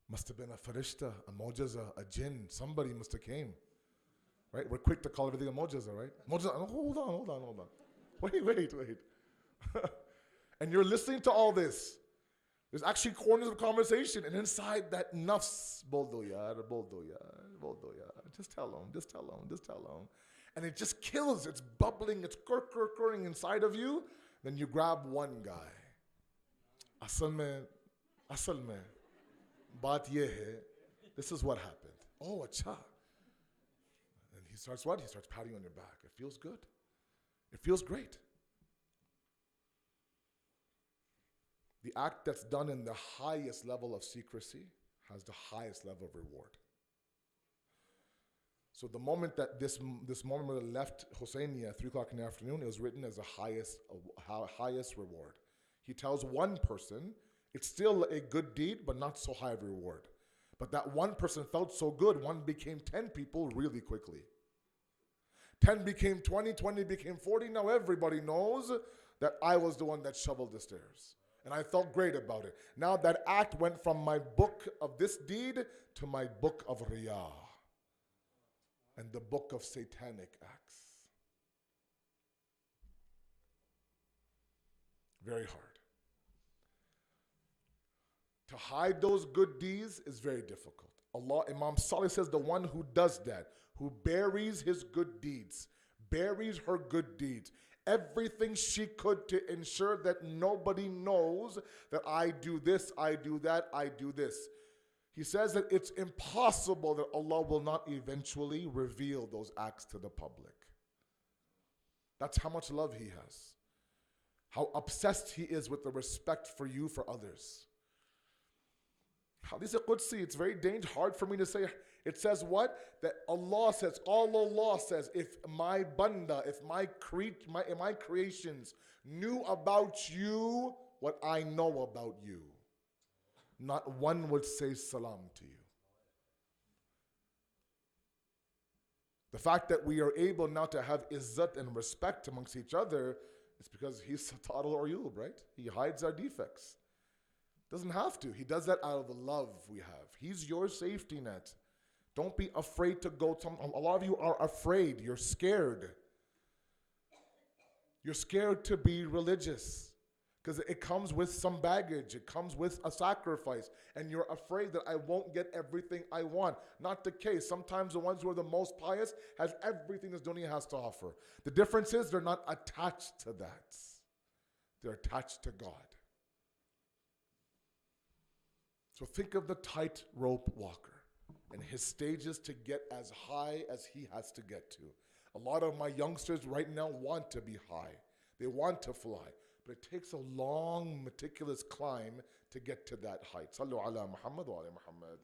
Must have been a farishta, a mojaza, a jinn. Somebody must have came. Right? We're quick to call everything a mojaza, right? Mojaza, hold on. Wait. And you're listening to all this. There's actually corners of conversation, and inside that nafs, boldo yaar. Just tell him. And it just kills, it's bubbling, it's curring inside of you. Then you grab one guy. Asal mein, baat ye hai, this is what happened. Oh, acha. And he starts what? He starts patting on your back. It feels good. It feels great. The act that's done in the highest level of secrecy has the highest level of reward. So the moment that this moment left Hussaini at 3 o'clock in the afternoon, it was written as the highest reward. He tells one person, it's still a good deed, but not so high of a reward. But that one person felt so good, one became 10 people really quickly. 10 became 20, 20 became 40. Now everybody knows that I was the one that shoveled the stairs. And I felt great about it. Now that act went from my book of this deed to my book of riyah. the book of satanic acts. Very hard. To hide those good deeds is very difficult. Allah, Imam Salih says, the one who does that, who buries his good deeds, buries her good deeds, everything she could to ensure that nobody knows that I do this, I do that, I do this. He says that it's impossible that Allah will not eventually reveal those acts to the public. That's how much love he has. How obsessed he is with the respect for you, for others. Hadith Qudsi, it's very hard for me to say. It says what? That Allah says, Allah says, if my banda, if my creations knew about you what I know about you, not one would say salam to you. The fact that we are able now to have izzat and respect amongst each other is because he's satar al-uyub, right? He hides our defects. Doesn't have to. He does that out of the love we have. He's your safety net. Don't be afraid to go. A lot of you are afraid. You're scared. You're scared to be religious because it comes with some baggage. It comes with a sacrifice. And you're afraid that I won't get everything I want. Not the case. Sometimes the ones who are the most pious has everything this dunya has to offer. The difference is they're not attached to that. They're attached to God. So think of the tightrope walker and his stages to get as high as he has to get to. A lot of my youngsters right now want to be high. They want to fly. But it takes a long, meticulous climb to get to that height. Sallu ala Muhammad wa ala Muhammad.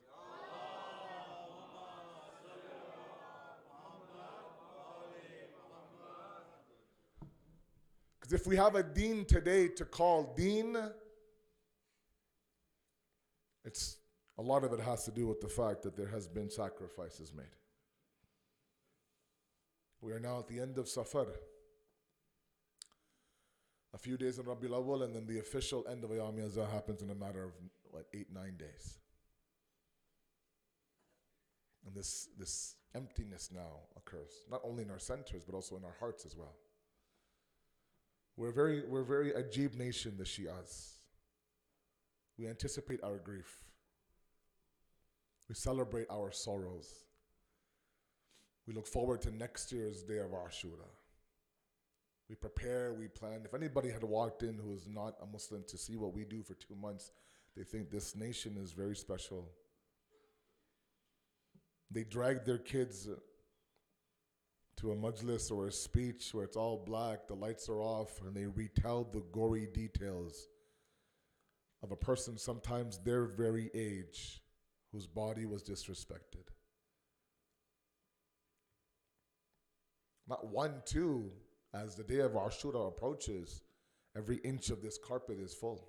Because if we have a deen today to call deen, a lot of it has to do with the fact that there has been sacrifices made. We are now at the end of Safar. A few days in Rabiul Awwal, and then the official end of Ayyam Yazah happens in a matter of 8-9 days. And this emptiness now occurs, not only in our centers, but also in our hearts as well. We're very Ajib nation, the Shias. We anticipate our grief. We celebrate our sorrows. We look forward to next year's day of Ashura. We prepare, we plan. If anybody had walked in who is not a Muslim to see what we do for 2 months, they think this nation is very special. They drag their kids to a majlis or a speech where it's all black, the lights are off, and they retell the gory details of a person sometimes their very age whose body was disrespected. Not one, two, as the day of Ashura approaches, every inch of this carpet is full.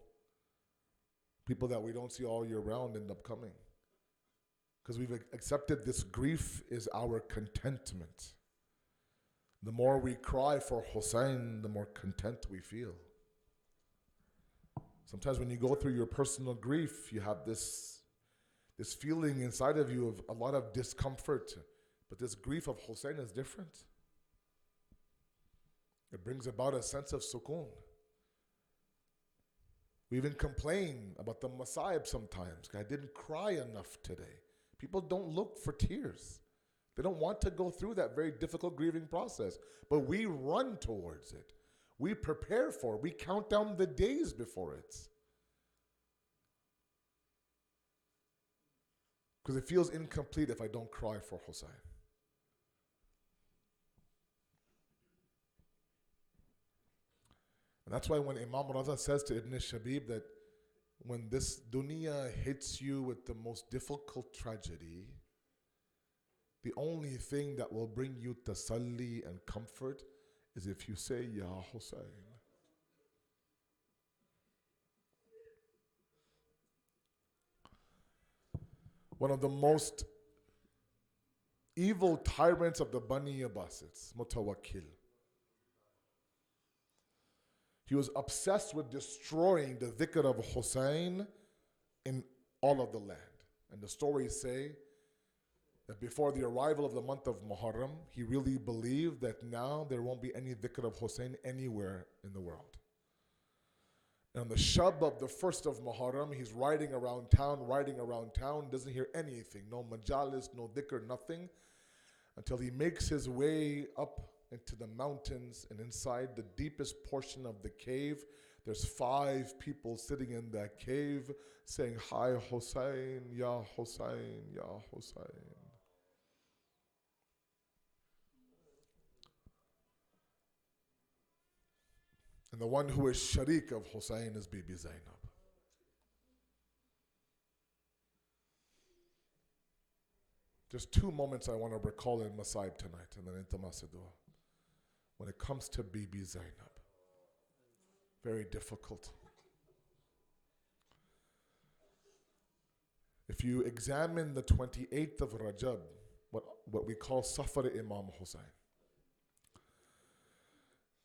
People that we don't see all year round end up coming. Because we've accepted this grief is our contentment. The more we cry for Hussain, the more content we feel. Sometimes when you go through your personal grief, you have this feeling inside of you of a lot of discomfort. But this grief of Hussain is different. It brings about a sense of sukoon. We even complain about the masa'ib sometimes. I didn't cry enough today. People don't look for tears. They don't want to go through that very difficult grieving process. But we run towards it. We prepare for it. We count down the days before it. Because it feels incomplete if I don't cry for Hussain. And that's why when Imam Raza says to Ibn Shabib that when this dunya hits you with the most difficult tragedy, the only thing that will bring you tasalli and comfort is if you say, Ya Hussain. One of the most evil tyrants of the Bani Abbasids, Mutawakkil. He was obsessed with destroying the dhikr of Hussain in all of the land. And the stories say that before the arrival of the month of Muharram, he really believed that now there won't be any dhikr of Hussein anywhere in the world. And on the shab of the first of Muharram, he's riding around town, doesn't hear anything, no majalis, no dhikr, nothing, until he makes his way up into the mountains, and inside the deepest portion of the cave, there's 5 people sitting in that cave saying, Hi Hussein, Ya Hussein, Ya Hussein. And the one who is sharik of Hussein is Bibi Zainab. Just 2 moments I want to recall in Masaib tonight, and then into Masidua. When it comes to Bibi Zainab, very difficult. If you examine the 28th of Rajab, what we call Safar Imam Hussein,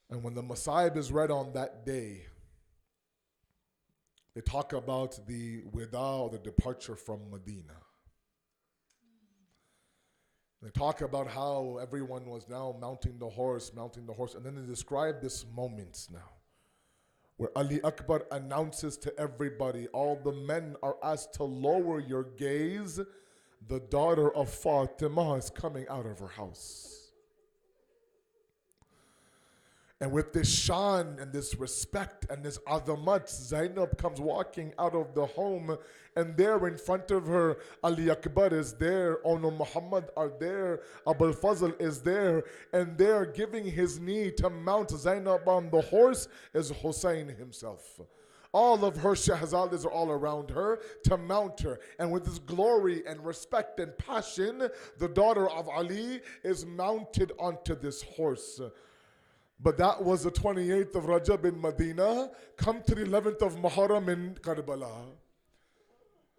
and when the Masaib is read on that day, they talk about the wida, or the departure from Medina. They talk about how everyone was now mounting the horse, and then they describe this moment now, where Ali Akbar announces to everybody, all the men are asked to lower your gaze, the daughter of Fatima is coming out of her house. And with this shan and this respect and this azamat, Zainab comes walking out of the home, and there in front of her, Ali Akbar is there, Ono Muhammad are there, Abul Fazl is there, and there giving his knee to mount Zainab on the horse is Hussein himself. All of her Shahzadas are all around her to mount her. And with this glory and respect and passion, the daughter of Ali is mounted onto this horse. But that was the 28th of Rajab in Medina. Come to the 11th of Muharram in Karbala.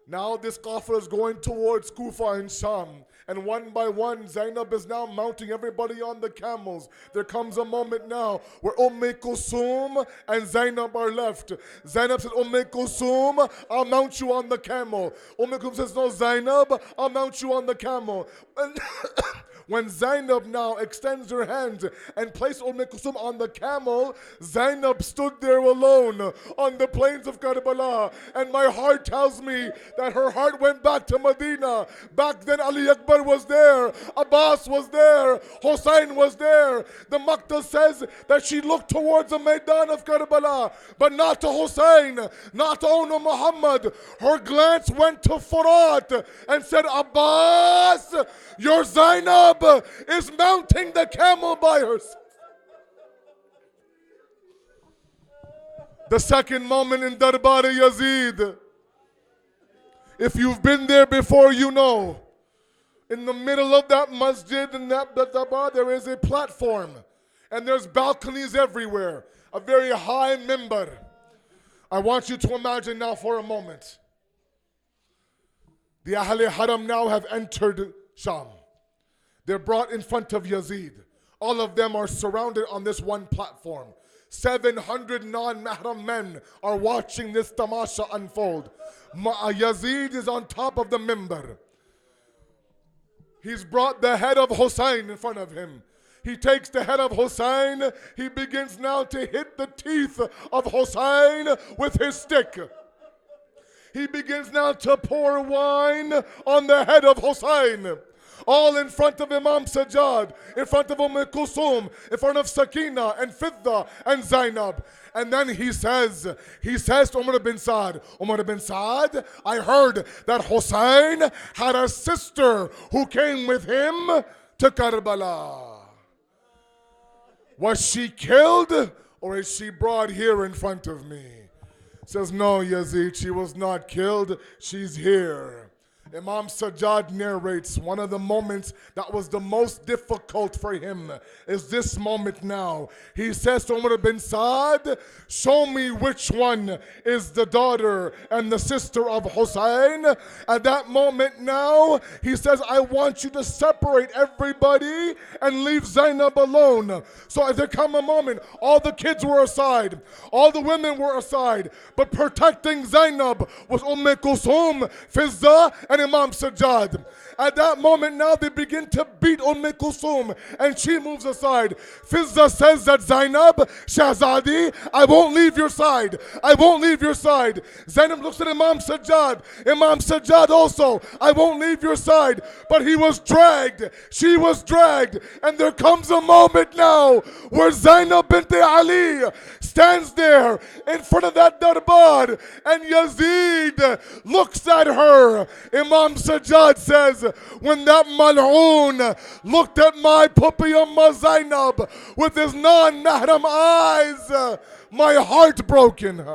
Now this qafla is going towards Kufa and Sham. And one by one, Zainab is now mounting everybody on the camels. There comes a moment now where Kulsum and Zainab are left. Zainab said, Kulsum, I'll mount you on the camel. Kulsum says, no, Zainab, I'll mount you on the camel. And when Zainab now extends her hand and placed Kulsum on the camel, Zainab stood there alone on the plains of Karbala. And my heart tells me that her heart went back to Medina. Back then Ali Akbar was there, Abbas was there, Hussein was there. The Makta says that she looked towards the Maidan of Karbala, but not to Hussein, not to Ono Muhammad. Her glance went to Furat and said, Abbas, your Zainab is mounting the camel by herself. The second moment in Darbar Yazid, if you've been there before, you know. In the middle of that masjid and that Darbar, there is a platform. And there's balconies everywhere. A very high mimbar. I want you to imagine now for a moment. The Ahl Haram now have entered Sham. They're brought in front of Yazid. All of them are surrounded on this one platform. 700 non-mahram men are watching this tamasha unfold. Yazid is on top of the mimbar. He's brought the head of Hussein in front of him. He takes the head of Hussein. He begins now to hit the teeth of Hussein with his stick. He begins now to pour wine on the head of Hussein. All in front of Imam Sajjad, in front of Kulsum, in front of Sakina and Fidda and Zainab. And then he says to Umar bin Saad, I heard that Hussein had a sister who came with him to Karbala. Was she killed or is she brought here in front of me? Says, no, Yazid, she was not killed, she's here. Imam Sajjad narrates one of the moments that was the most difficult for him is this moment now. He says to Umar bin Saad, show me which one is the daughter and the sister of Hussein. At that moment now, he says, I want you to separate everybody and leave Zainab alone. So there come a moment, all the kids were aside, all the women were aside, but protecting Zainab was Kulsum, Fizza, and and Imam Sajjad. At that moment now they begin to beat Kulthum, and she moves aside. Fizza says that Zainab, Shahzadi, I won't leave your side. I won't leave your side. Zainab looks at Imam Sajjad. Imam Sajjad also, I won't leave your side. But he was dragged. She was dragged. And there comes a moment now where Zainab bint Ali stands there in front of that darbar, and Yazid looks at her. Imam Sajjad says, when that mal'oon looked at my puppy Amma Zainab with his non-mahram eyes, my heart broken.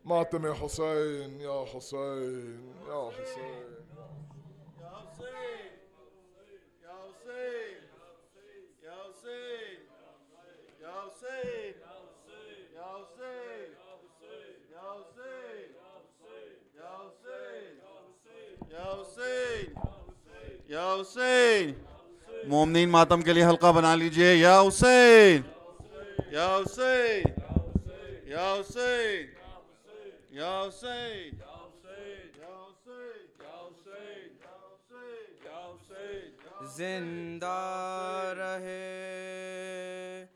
Matam ya Hussain, ya Hussain, ya Hussain. یا حسین مومنین ماتم کے لیے حلقہ بنا لیجئے. یا حسین یا حسین یا حسین یا حسین زندہ رہے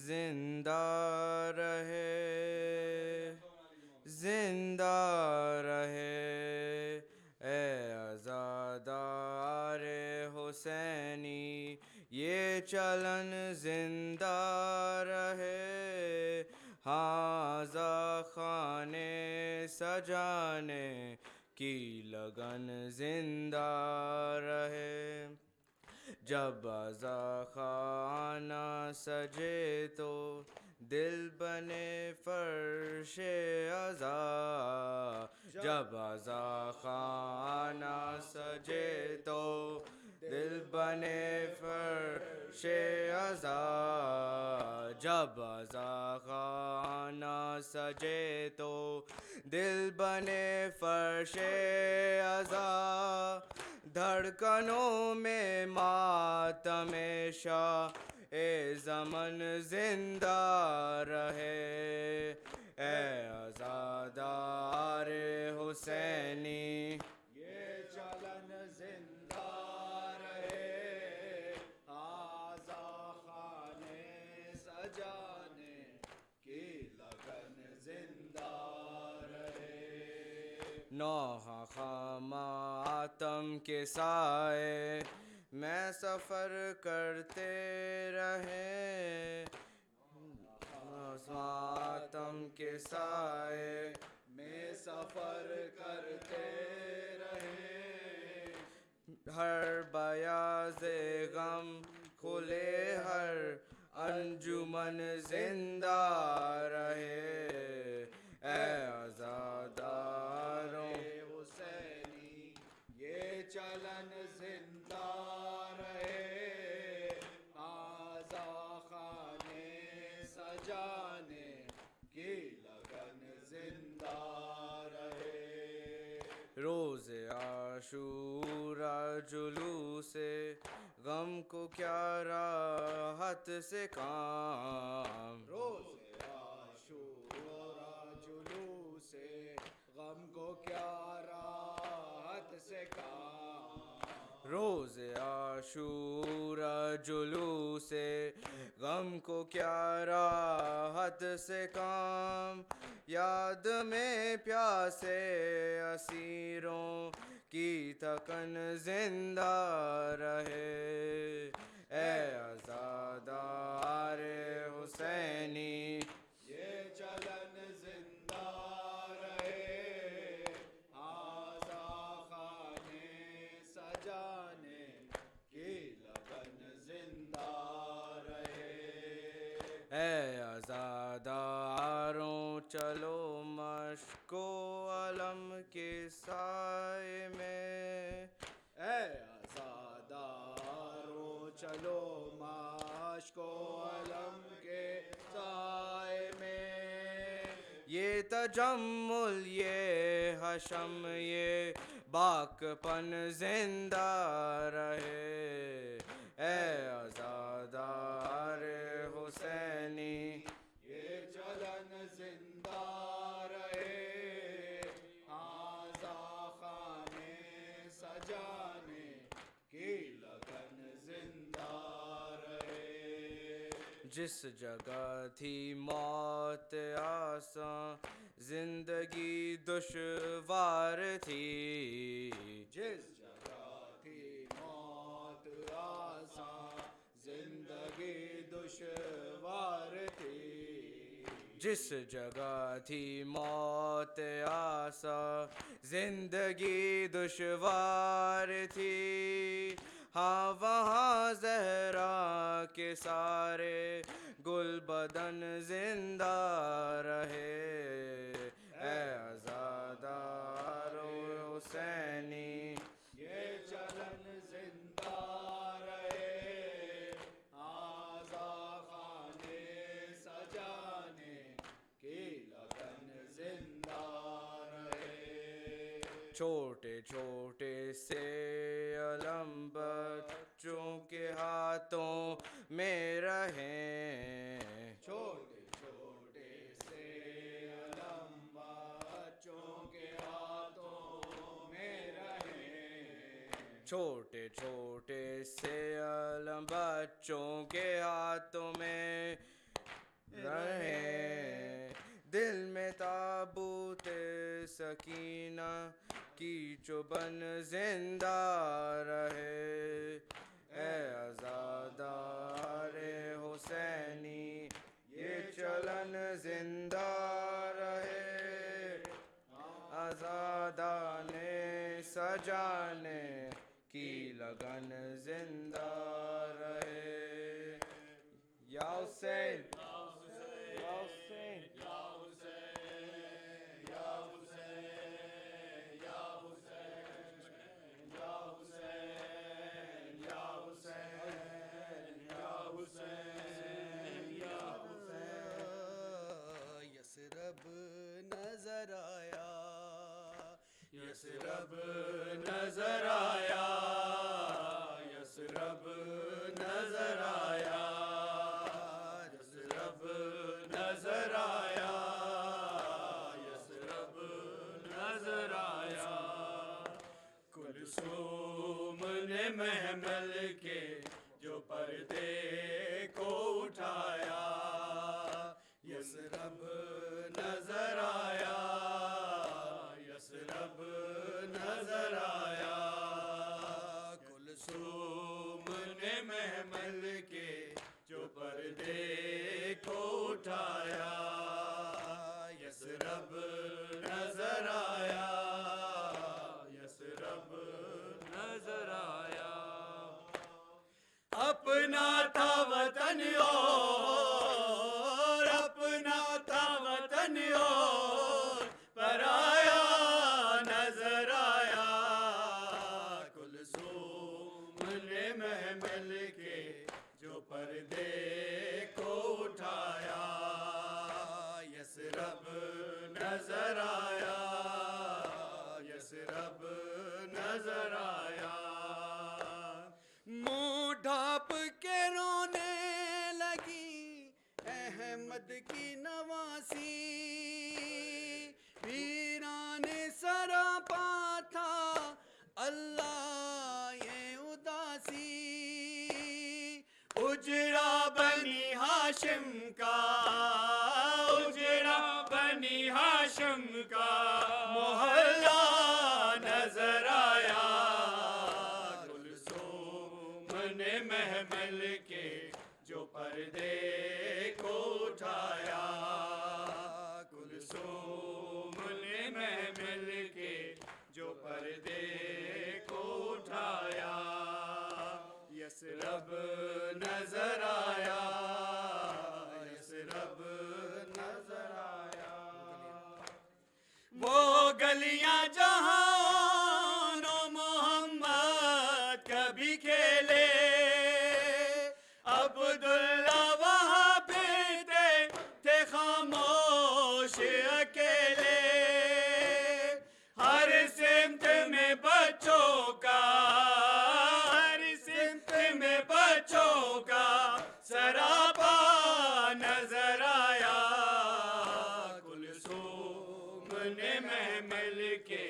زندہ رہے زندہ رہے اے عزادار حسینی یہ چلن زندہ رہے. ہاذا خانے سجانے کی لگن زندہ رہے. جب عزا خانہ سجے تو دل بنے فرش عزا. جب عزا خانہ سجے تو دل بنے فرش عزا. جب عزا خانہ سجے تو دل بنے فرش عزا. دھڑکنوں میں ماتم شاہ اے زمن زندہ رہے. اے عزادار حسینی یہ چلن زندہ رہے. آزا خانے سجانے کی لگن زندہ رہے. نوح خاماتم کے سائے میں سفر کرتے رہے. ماتم کے سائے میں سفر کرتے رہے. ہر بیاض غم کھلے ہر انجمن زندہ رہے. اے عزاداروں حسینی یہ چلن زندہ رہے. آزا خانے سجانے کی لگن زندہ رہے. روز عاشورا جلوس غم کو کیا راحت سے کام. روز عاشورا جلوس غم کو کیا راحت سے کام. روز عاشورا جلوس غم کو کیا راحت سے کام. یاد میں پیاسے اسیروں کی تکن زندہ رہے. اے عزادار حسینی یہ چلن زندہ رہے. آزا خانے سجانے کی لگن زندہ رہے. اے عزاداروں چلو مشک و علم کے سائے میں. اے عزاداروں چلو مشک و علم کے سائے میں. یہ تجمل یہ حشم یہ باک پن زندہ رہے. اے عزادار حسینی یہ چلن زندہ رہے. جس جگہ تھی موت آساں زندگی دشوار تھی، جس جگہ تھی موت آساں زندگی دشوار تھی، جس جگہ تھی موت آساں زندگی دشوار تھی، ہاں وہاں زہرا کے سارے گل بدن زندہ رہے، اے عزادار حسینی یہ چلن زندہ رہے، آزا خانے سجانے کی لگن زندہ رہے، چھوٹے چھوٹے سے علم بچوں کے ہاتھوں میں رہیں، چھوٹے چھوٹے سے علم بچوں کے ہاتھوں میں رہیں، چھوٹے چھوٹے سے علم بچوں کے ہاتھوں میں رہیں، دل میں تابوت سکینہ کی چبن زندہ رہے، اے عزادار حسینی یہ چلن زندہ رہے، آزادانے سجانے کی لگن زندہ رہے، یا حسین یا حسین یسرب نظر آیا، یسرب نظر آیا، یسرب نظر آیا، یسرب نظر آیا، یسرب نظر آیا، کلثوم نے محمل کے جو پردے کو اٹھایا، یسرب نظر آیا، یسرب نظر آیا، کلثوم نے محمل کے جو پردے کو اٹھایا، یسرب نظر آیا، یسرب نظر آیا، اپنا تھا وطن اور اپنا تھا وطن اور پرایا نظر آیا، کلثوم نے محمل کے جو پردے کو اٹھایا، یسرب نظر آیا، یسرب نظر آیا، منہ ڈھانپ کے رونے لگی احمد کی نواسی، ویران سراپا تھا اللہ یہ اداسی، اجڑا بنی ہاشم کا، اجڑا بنی ہاشم کا محلہ نظر آیا، کلثوم نے محمل کے جو پردے کو اٹھایا، کلثوم نے محمل کے جو پردے کو اٹھایا، یسرب نظر آیا، یسرب نظر آیا، وہ گلیاں جہاں نو محمد کبھی کھیلے، عبداللہ وہاں پھرتے تھے خاموش اکیلے، ہر سمت میں بچوں کا، ہر سمت میں بچوں کا سراپا نظر آیا، کلثوم نے محمل کے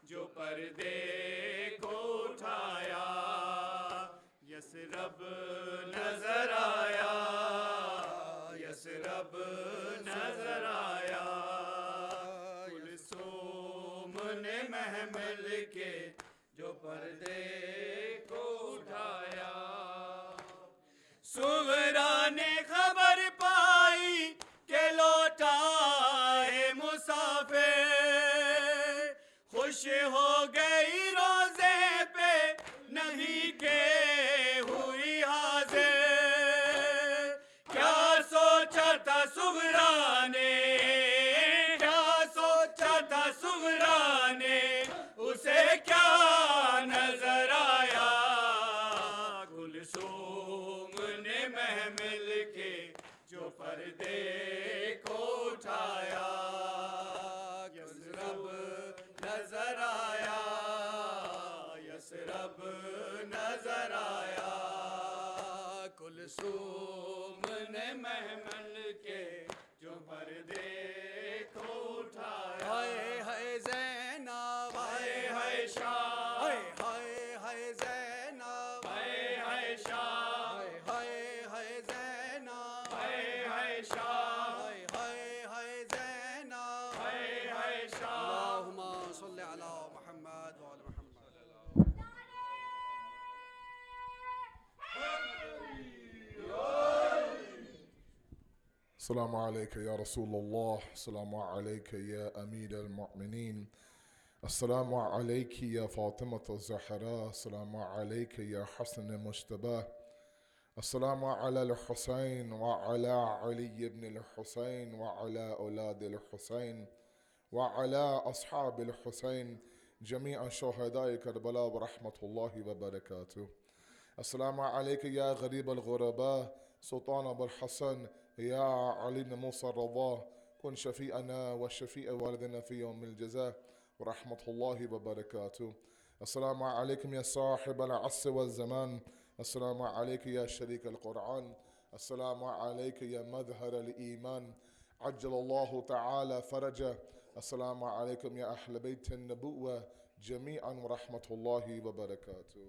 جو پردے کو اٹھایا، خوش ہو گئی روزے پہ نہیں کہ ہوئی حاضر کیا سوچا تھا سغرا نے کیا سوچا تھا سغرا نے اسے کیا نظر آیا کلثوم نے محمل کے جو پردے کو اٹھایا یسرب نظر آیا یسرب نظر آیا کلثوم نے محمل کے جو پردے کو اٹھایا ہائے ہائے زینب ہائے ہائے شاہ ہائے ہائے ہائے زینب ہائے ہائے شاہ ہائے ہائے زینب ہائے ہائے شاہ ہائے ہائے زینب ہائے ہائے شاہ اللہم صل علی محمد وعلی محمد السلام عليك يا رسول الله، السلام عليك يا أمير المؤمنين، السلام عليك يا فاطمة الزهراء، السلام عليك يا حسن المجتبى، السلام على الحسين وعلى علي بن الحسين وعلى أولاد الحسين وعلى أصحاب الحسين جميع شهداء كربلاء ورحمة الله وبركاته. السلام عليك يا غريب الغرباء سلطان أبو الحسن يا علي بن موسى الرضا، كن شفيئنا وشفيء والدنا في يوم الجزاء ورحمة الله وبركاته. السلام عليكم يا صاحب العصر والزمان، السلام عليك يا شريك القرآن، السلام عليك يا مظهر الإيمان، عجل الله تعالى فرجه، السلام عليكم يا أهل بيت النبوة جميعا ورحمة الله وبركاته.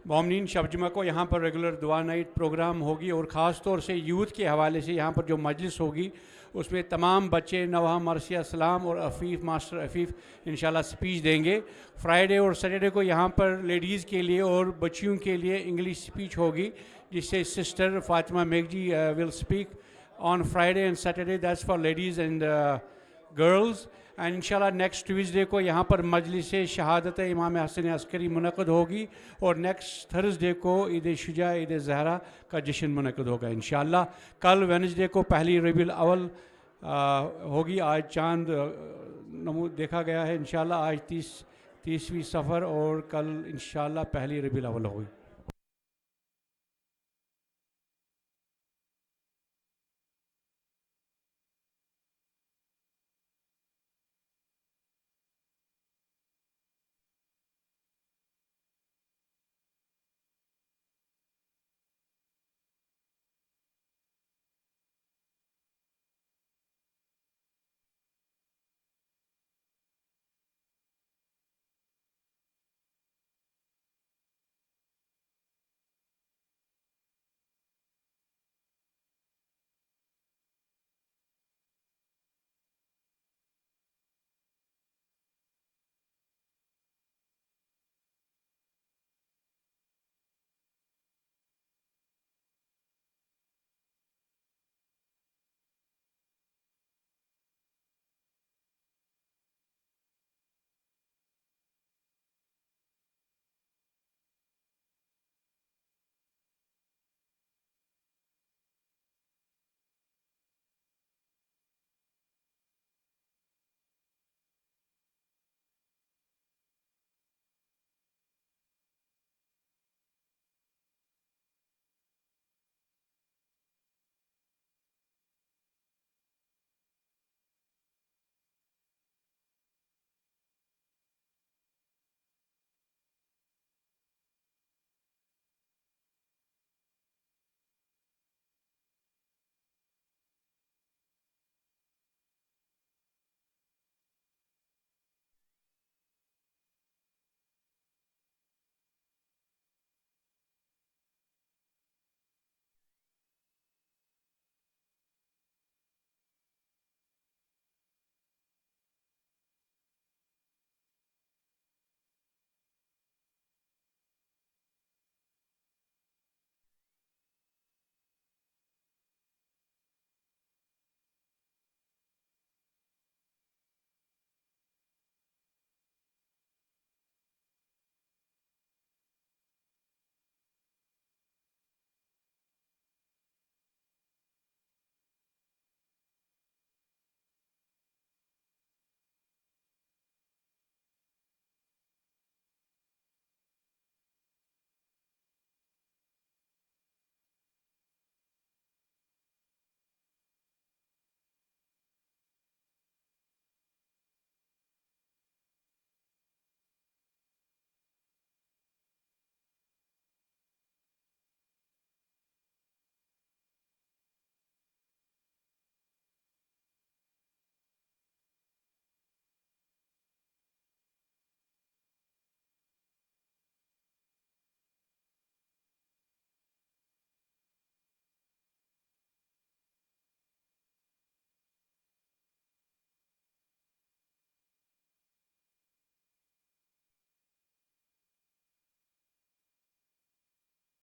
مومنین شب جمعہ کو یہاں پر ریگولر دعا نائٹ پروگرام ہوگی اور خاص طور سے یوتھ کے حوالے سے یہاں پر جو مجلس ہوگی اس میں تمام بچے نوحہ مرثیہ اسلام اور عفیف ماسٹر عفیف انشاءاللہ سپیچ دیں گے. فرائیڈے اور سیٹرڈے کو یہاں پر لیڈیز کے لیے اور بچیوں کے لیے انگلش سپیچ ہوگی جس سے سسٹر فاطمہ میگجی will speak on Friday and Saturday. That's for ladies and girls. And انشاءاللہ نیکسٹ ٹیوزڈے کو یہاں پر مجلس شہادت امام حسن عسکری منعقد ہوگی اور نیکسٹ تھرسڈے کو عید شجاع عید زہرا کا جشن منعقد ہوگا انشاءاللہ. کل وینسڈے کو پہلی ربیع الاول ہوگی. آج چاند دیکھا گیا ہے انشاءاللہ. آج 30ویں سفر اور کل انشاءاللہ پہلی ربیع الاول ہوگی.